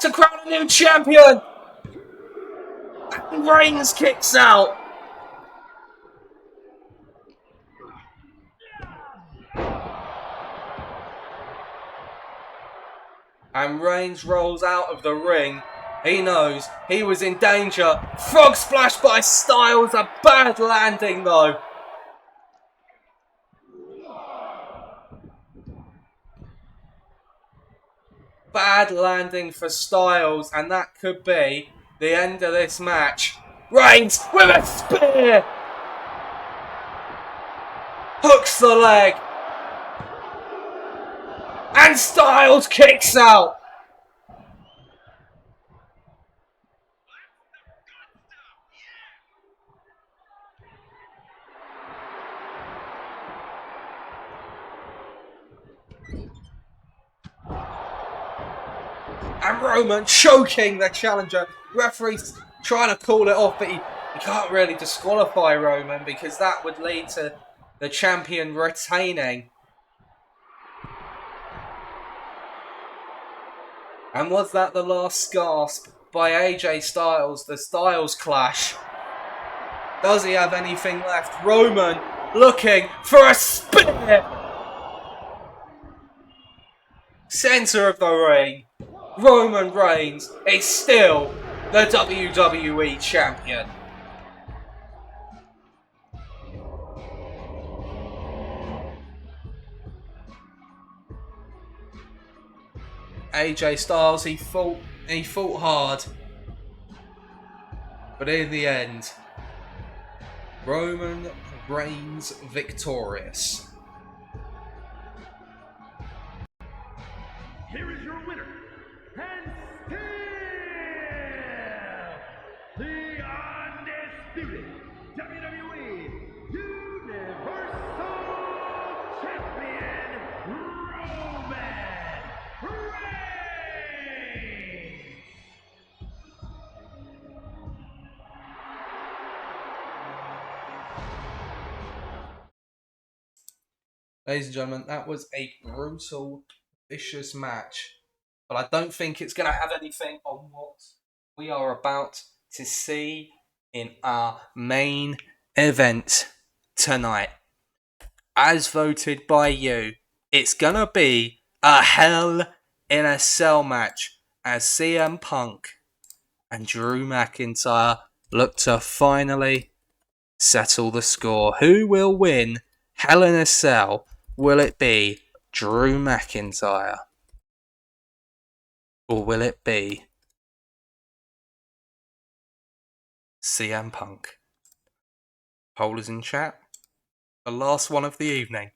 to crown a new champion. And Reigns kicks out. And Reigns rolls out of the ring. He knows he was in danger. Frog splash by Styles. A bad landing though. Bad landing for Styles, and that could be the end of this match. Reigns with a spear. Hooks the leg. And Styles kicks out. And Roman choking the challenger. Referee's trying to call it off, but he can't really disqualify Roman because that would lead to the champion retaining. And was that the last gasp by AJ Styles, the Styles clash? Does he have anything left? Roman looking for a spear. Centre of the ring. Roman Reigns is still the WWE champion. AJ Styles, he fought hard, but in the end, Roman Reigns victorious.
Here is your winner, and still the undisputed WWE Universal Champion, Roman Reigns.
Ladies and gentlemen, that was a brutal, vicious match. But I don't think it's going to have anything on what we are about to see in our main event tonight. As voted by you, it's gonna be a Hell in a Cell match as CM Punk and Drew McIntyre look to finally settle the score. Who will win Hell in a Cell? Will it be Drew McIntyre? Or will it be CM Punk? Poll is in chat. The last one of the evening.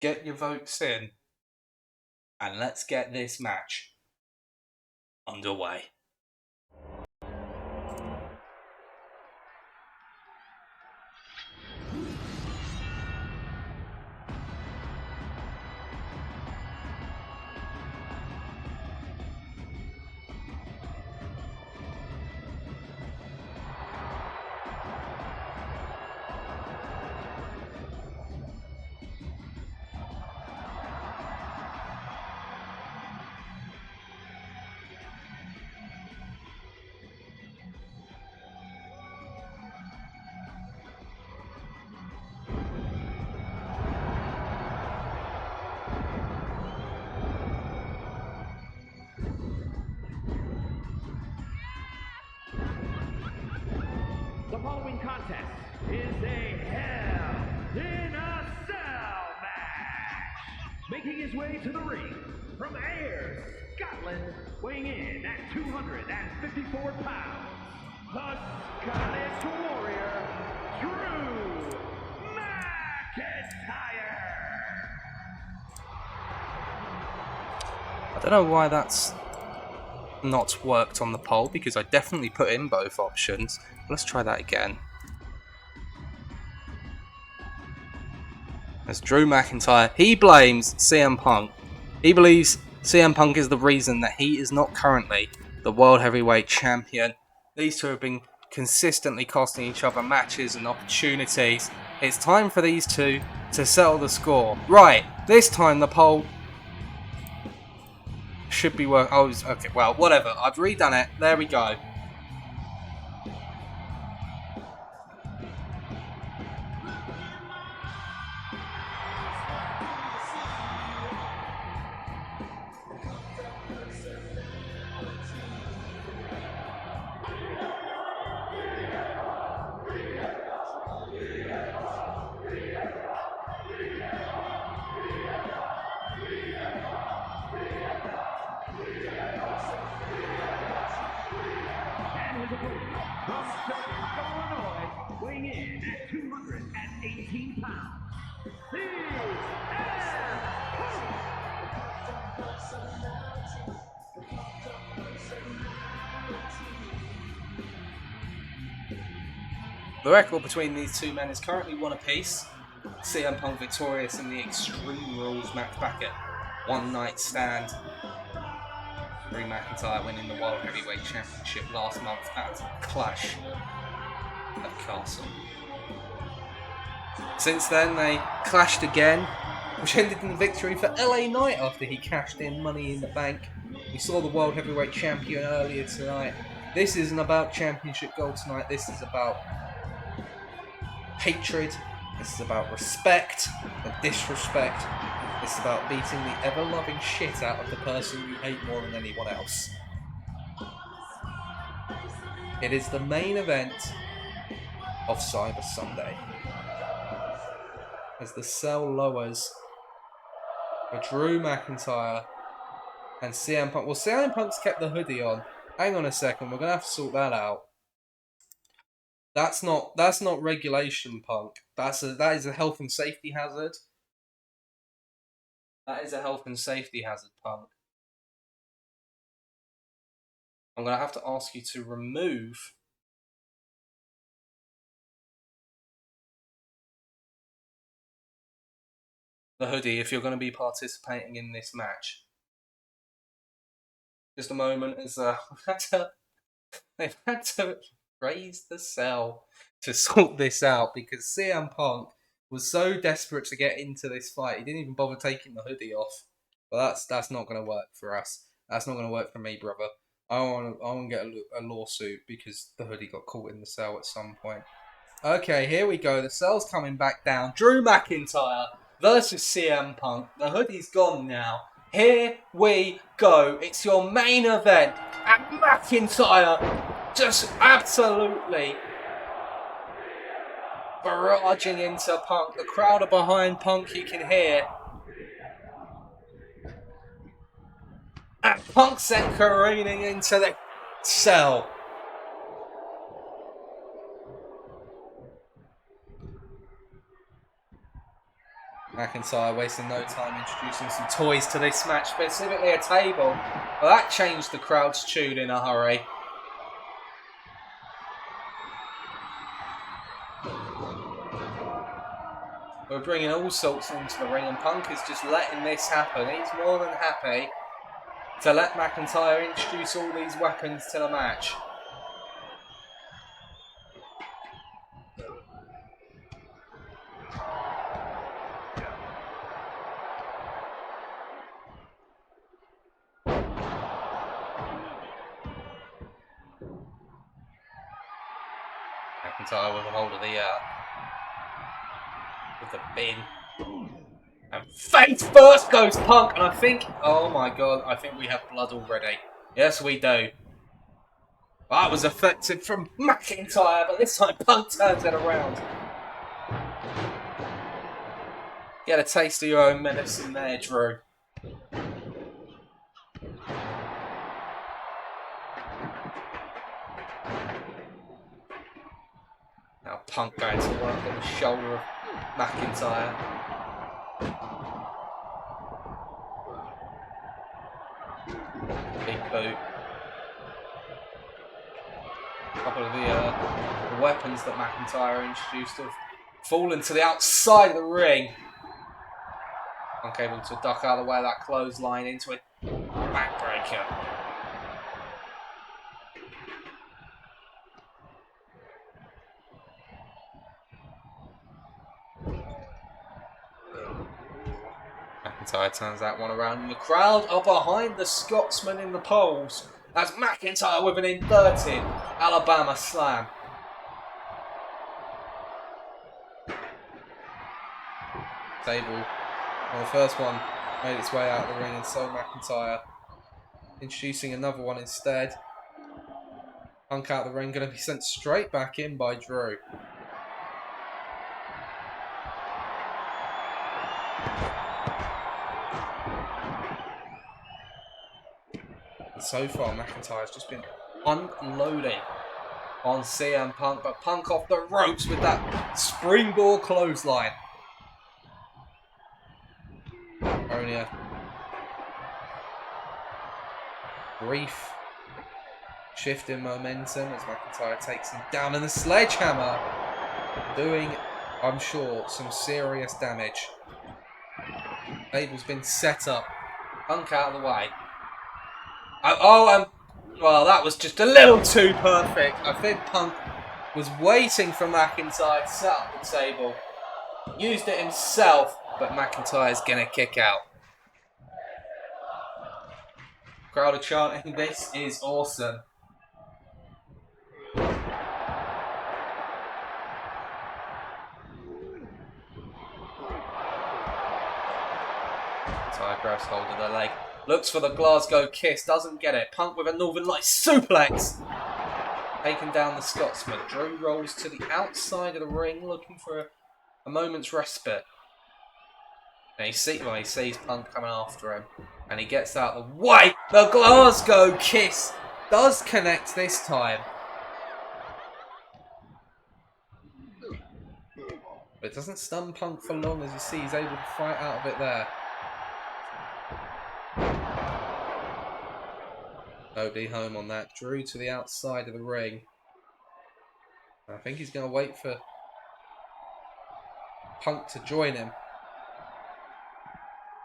Get your votes in. And let's get this match underway.
The following contest is a Hell in a Cell match. Making his way to the ring from Ayr, Scotland, weighing in at 254 pounds, the Scottish Warrior, Drew McIntyre.
I don't know why that's not worked on the poll, because I definitely put in both options. Let's try that again. As Drew McIntyre, he blames CM Punk. He believes CM Punk is the reason that he is not currently the World Heavyweight Champion. These two have been consistently costing each other matches and opportunities. It's time for these two to settle the score. Right, this time the poll should be work. Oh, okay, well, whatever. I've redone it. There we go.
And his opponent from Chicago, Illinois, weighing in at 218 pounds, CM
The record between these two men is currently one apiece. CM Punk victorious in the Extreme Rules match back at One Night Stand. Drew McIntyre winning the World Heavyweight Championship last month at Clash at Castle. Since then, they clashed again, which ended in victory for LA Knight after he cashed in Money in the Bank. We saw the World Heavyweight Champion earlier tonight. This isn't about championship gold tonight. This is about hatred. This is about respect and disrespect. This is about beating the ever-loving shit out of the person you hate more than anyone else. It is the main event of Cyber Sunday. As the cell lowers for Drew McIntyre and CM Punk. Well, CM Punk's kept the hoodie on. Hang on a second, we're gonna have to sort that out. That's not regulation, Punk. That is a health and safety hazard. That is a health and safety hazard, Punk. I'm gonna have to ask you to remove the hoodie if you're going to be participating in this match. Just a moment, as they've had to raise the cell to sort this out, because CM Punk was so desperate to get into this fight, he didn't even bother taking the hoodie off. But that's not going to work for us. That's not going to work for me, brother. I want to get a lawsuit because the hoodie got caught in the cell at some point. Okay, here we go. The cell's coming back down. Drew McIntyre versus CM Punk. The hoodie's gone now. Here we go. It's your main event. And McIntyre just absolutely barraging into Punk. The crowd are behind Punk, you can hear. And Punk sent careening into the cell. McIntyre wasting no time introducing some toys to this match, specifically a table. Well, that changed the crowd's tune in a hurry. We're bringing all sorts into the ring, and Punk is just letting this happen. He's more than happy to let McIntyre introduce all these weapons to the match. McIntyre with a hold of the bin. And face first goes Punk, and I think, oh my god, I think we have blood already. Yes, we do. That was effective from McIntyre, but this time Punk turns it around. Get a taste of your own medicine there, Drew. Now Punk going to work on the shoulder of McIntyre. Big boot. A couple of the weapons that McIntyre introduced have fallen to the outside of the ring. Punk able to duck out of the way of that clothesline into a backbreaker. McIntyre turns that one around, and the crowd are behind the Scotsman in the poles as McIntyre with an inverted Alabama slam. Table. Well, the first one made its way out of the ring, and so McIntyre introducing another one instead. Punk out of the ring, going to be sent straight back in by Drew. So far, McIntyre's just been unloading on CM Punk, but Punk off the ropes with that springboard clothesline. Only a brief shift in momentum as McIntyre takes him down, and the sledgehammer doing, I'm sure, some serious damage. Table's been set up. Punk out of the way. Well, that was just a little too perfect. I think Punk was waiting for McIntyre to set up the table. Used it himself, but McIntyre's going to kick out. Crowd are chanting, this is awesome. McIntyre grabs hold of the leg. Looks for the Glasgow kiss, doesn't get it. Punk with a Northern Lights suplex. Taking down the Scotsman. Drew rolls to the outside of the ring, looking for a moment's respite. And he sees Punk coming after him. And he gets out of the way. The Glasgow kiss does connect this time. But it doesn't stun Punk for long, as you see he's able to fight out of it there. Nobody home on that. Drew to the outside of the ring. I think he's going to wait for Punk to join him.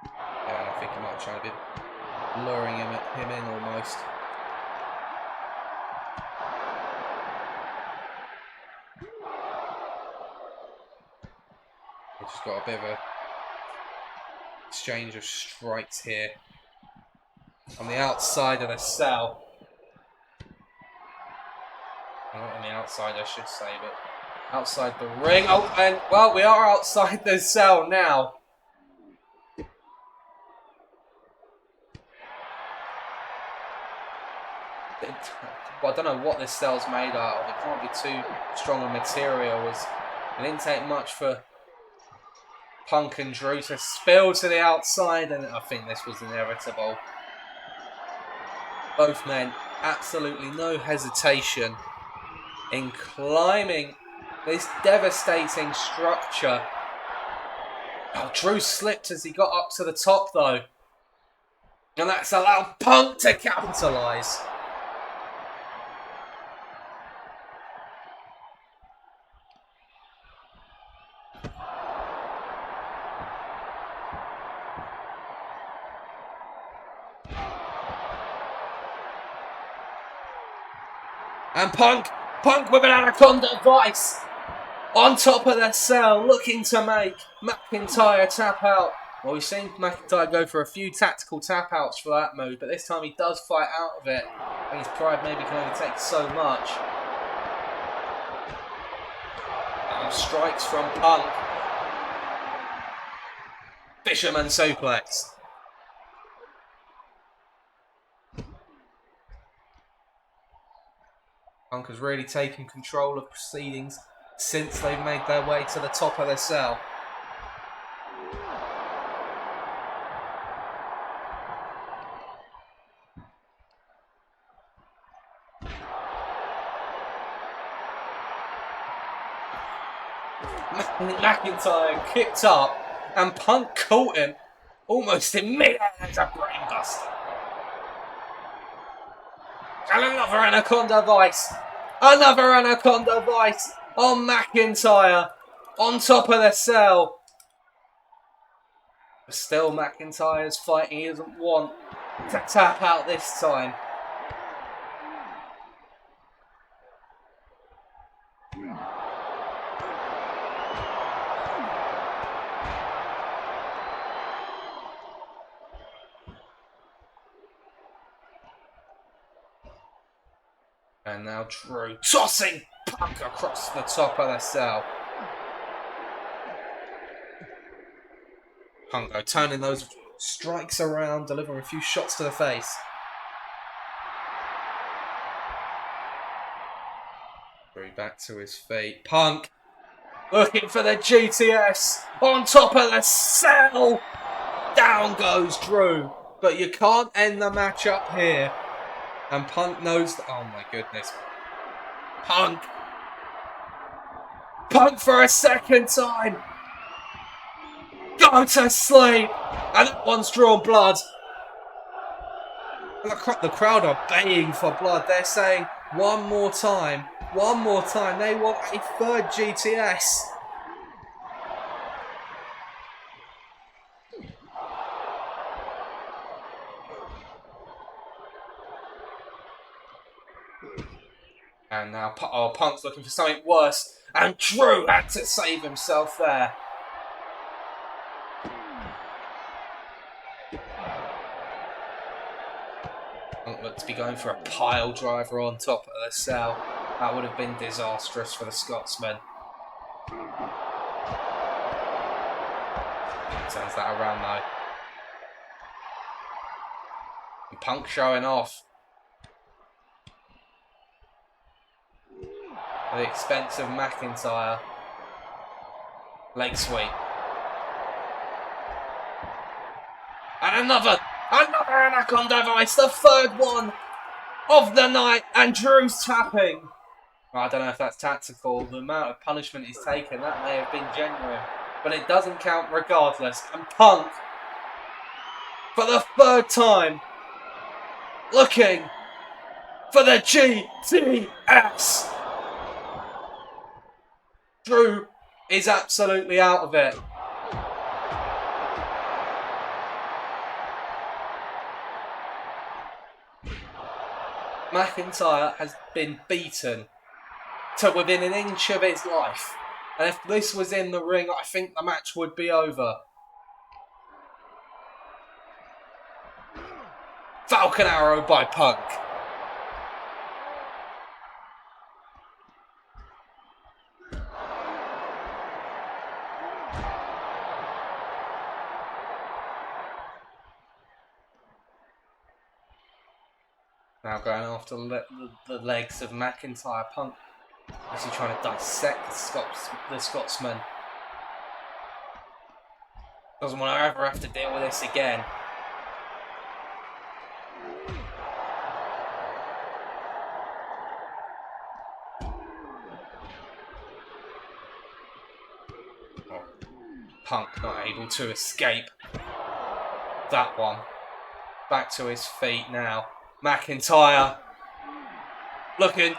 Yeah, I think he might try to be luring him in almost. We've just got a bit of a exchange of strikes here. On the outside of the cell, Not on the outside, I should say, but outside the ring. Oh, and, well, we are outside the cell now. Well, I don't know what this cell's made out of. It can't be too strong a material. It didn't take much for Punk and Drew to spill to the outside, and I think this was inevitable. Both men, absolutely no hesitation in climbing this devastating structure. Oh, Drew slipped as he got up to the top, though. And that's allowed Punk to capitalise. And Punk with an Anaconda Vice on top of the cell, looking to make McIntyre tap out. Well, we've seen McIntyre go for a few tactical tap outs for that move, but this time he does fight out of it. And his pride maybe can only take so much. And strikes from Punk. Fisherman suplex. Punk has really taken control of proceedings since they've made their way to the top of the cell. McIntyre kicked up and Punk caught him almost in mid-air as a brainbuster. And another Anaconda Vice. Another Anaconda Vice on McIntyre on top of the cell. But still McIntyre's fighting. He doesn't want to tap out this time. And now Drew tossing Punk across the top of the cell. Punk though turning those strikes around, delivering a few shots to the face. Drew back to his feet. Punk looking for the GTS on top of the cell. Down goes Drew, but you can't end the match up here. And Punk knows that. Oh my goodness. Punk for a second time. Go to sleep. And that one's drawn blood. The crowd are baying for blood. They're saying one more time. One more time. They want a third GTS. And now Punk's looking for something worse. And Drew had to save himself there. Punk looked to be going for a pile driver on top of the cell. That would have been disastrous for the Scotsman. Turns that around though. And Punk showing off. At the expense of McIntyre. Leg sweep. And another Anaconda Vice, the third one of the night, and Drew's tapping. Well, I don't know if that's tactical. The amount of punishment he's taken, that may have been genuine. But it doesn't count regardless. And Punk, for the third time, looking for the GTS. Drew is absolutely out of it. McIntyre has been beaten to within an inch of his life. And if this was in the ring, I think the match would be over. Falcon Arrow by Punk. Now going after the legs of McIntyre. Punk actually trying to dissect the Scotsman. Doesn't want to ever have to deal with this again. Oh, Punk not able to escape that one. Back to his feet now. McIntyre looking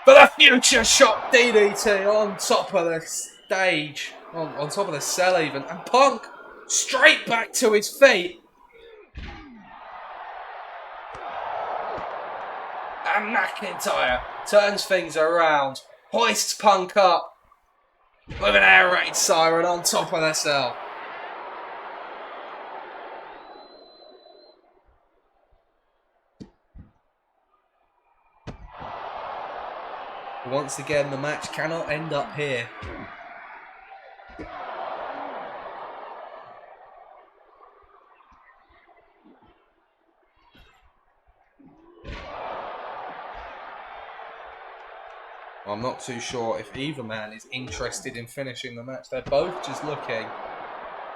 for the future shot DDT on top of the stage. On top of the cell even. And Punk straight back to his feet. And McIntyre turns things around. Hoists Punk up with an air raid siren on top of the cell. Once again, the match cannot end up here. I'm not too sure if either man is interested in finishing the match. They're both just looking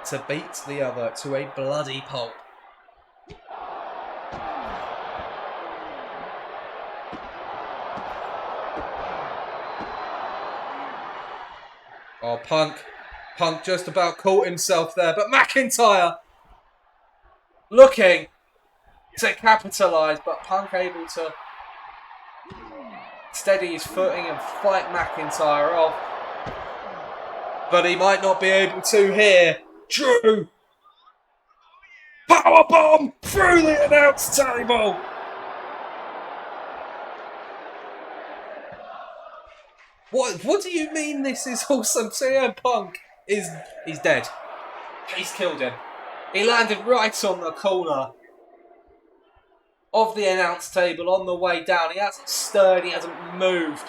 to beat the other to a bloody pulp. Oh, Punk just about caught himself there, but McIntyre looking to capitalise, but Punk able to steady his footing and fight McIntyre off. But he might not be able to here. Drew! Powerbomb through the announce table! What do you mean this is awesome? CM Punk is dead. He's killed him. He landed right on the corner of the announce table on the way down. He hasn't stirred, he hasn't moved.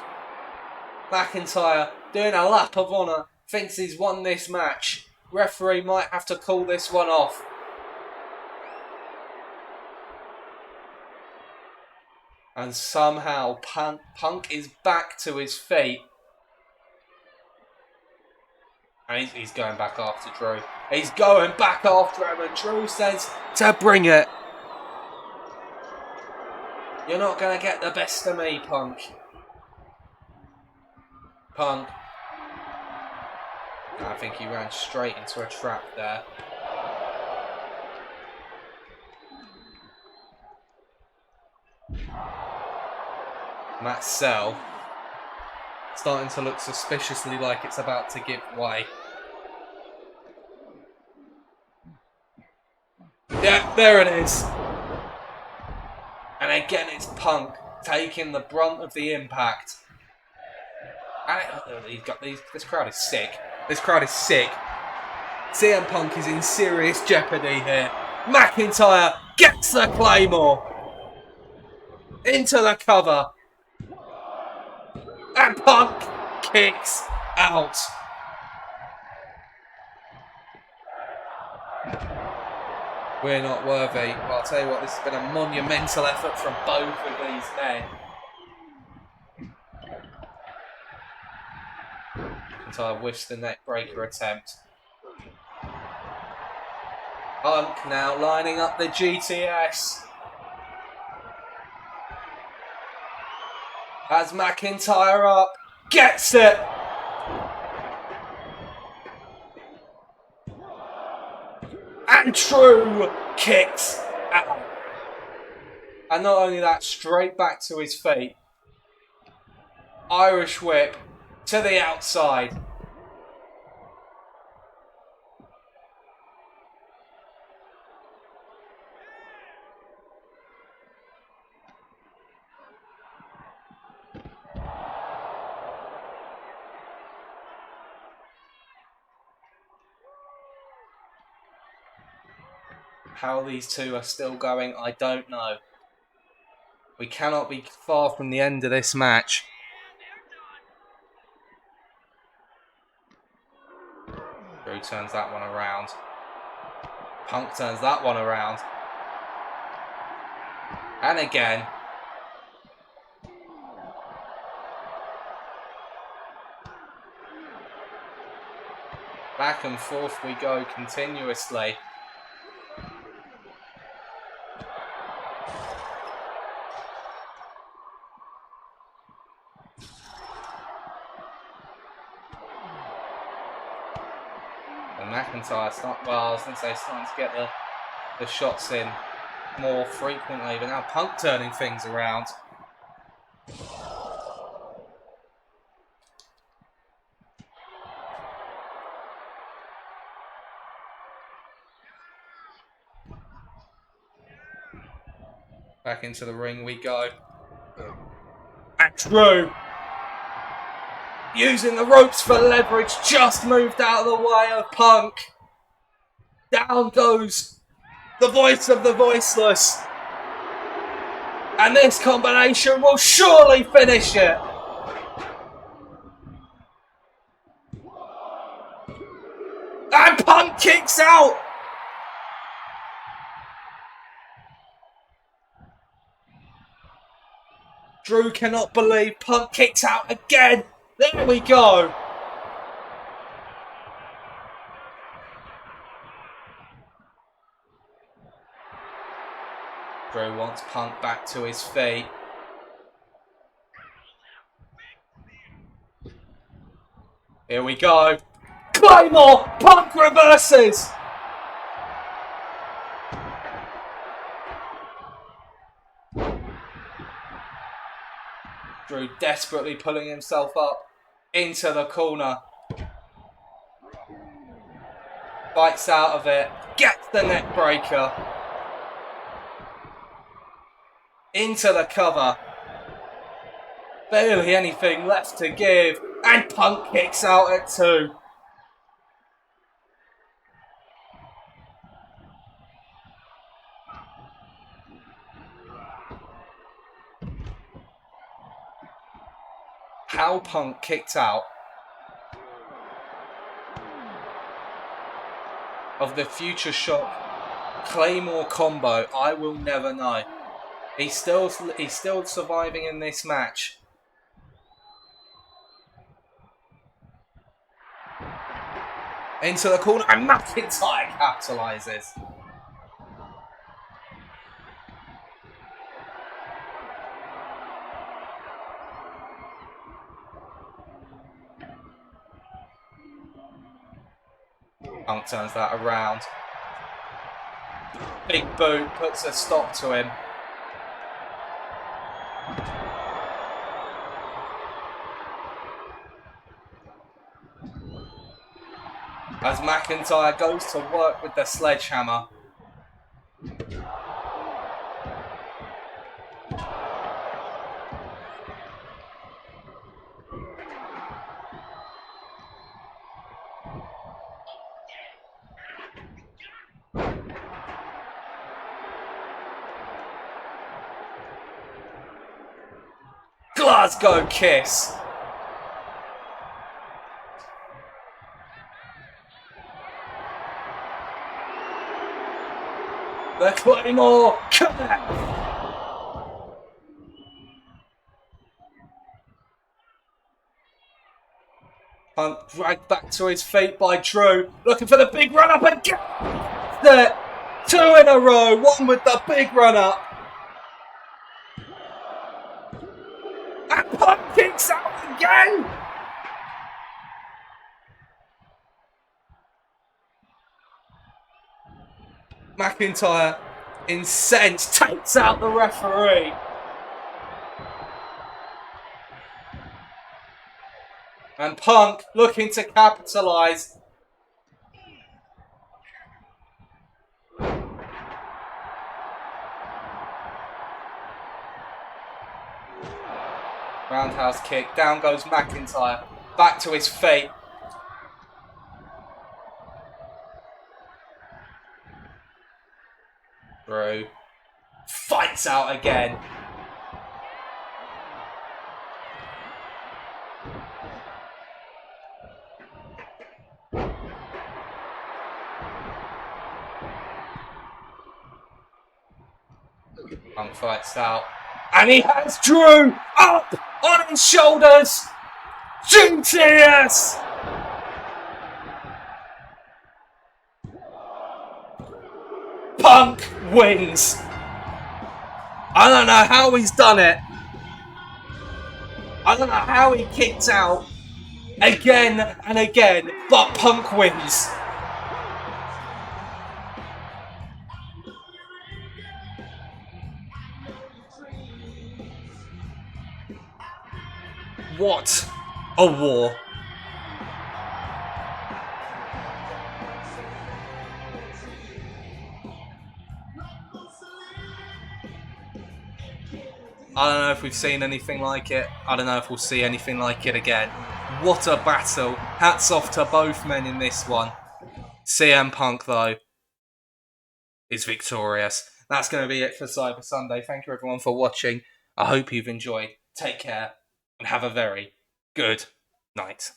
McIntyre doing a lap of honour, thinks he's won this match. Referee might have to call this one off. And somehow Punk is back to his feet. And he's going back after Drew. He's going back after him, and Drew says to bring it. You're not going to get the best of me, Punk. Punk. I think he ran straight into a trap there. That cell starting to look suspiciously like it's about to give way. Yeah, there it is. And again, it's Punk taking the brunt of the impact. And this crowd is sick. This crowd is sick. CM Punk is in serious jeopardy here. McIntyre gets the Claymore into the cover. And Punk kicks out. We're not worthy. Well, I'll tell you what, this has been a monumental effort from both of these men. McIntyre whiffs the neck breaker attempt. Punk now lining up the GTS. As McIntyre up, gets it! And Drew kicks out. And not only that, straight back to his feet. Irish whip to the outside. How these two are still going, I don't know. We cannot be far from the end of this match. Drew turns that one around. Punk turns that one around. And again. Back and forth we go continuously. And McIntyre starting to get the shots in more frequently, but now Punk turning things around. Back into the ring we go. And Drew, using the ropes for leverage, just moved out of the way of Punk. Down goes the voice of the voiceless. And this combination will surely finish it. And Punk kicks out. Drew cannot believe Punk kicks out again. There we go. Drew wants Punk back to his feet. Here we go. Claymore! Punk reverses! Drew desperately pulling himself up into the corner. Bites out of it. Gets the neck breaker. Into the cover. Barely anything left to give. And Punk kicks out at 2. How Punk kicked out of the Future Shock Claymore combo, I will never know. He's still surviving in this match. Into the corner, and McIntyre capitalises. Punk turns that around. Big boot puts a stop to him. As McIntyre goes to work with the sledgehammer. Glasgow Kiss. The Claymore connect. Punk dragged back to his feet by Drew, looking for the big run up again. There, 2 in a row, one with the big run up. And Punk kicks out again. McIntyre, incensed, takes out the referee. And Punk looking to capitalise. Roundhouse kick, down goes McIntyre, back to his feet. Drew fights out again. Punk fights out. And he has Drew up on his shoulders. GTS! Punk wins. I don't know how he's done it. I don't know how he kicked out again and again, but Punk wins. What a war. I don't know if we've seen anything like it. I don't know if we'll see anything like it again. What a battle. Hats off to both men in this one. CM Punk, though, is victorious. That's going to be it for Cyber Sunday. Thank you, everyone, for watching. I hope you've enjoyed. Take care and have a very good night.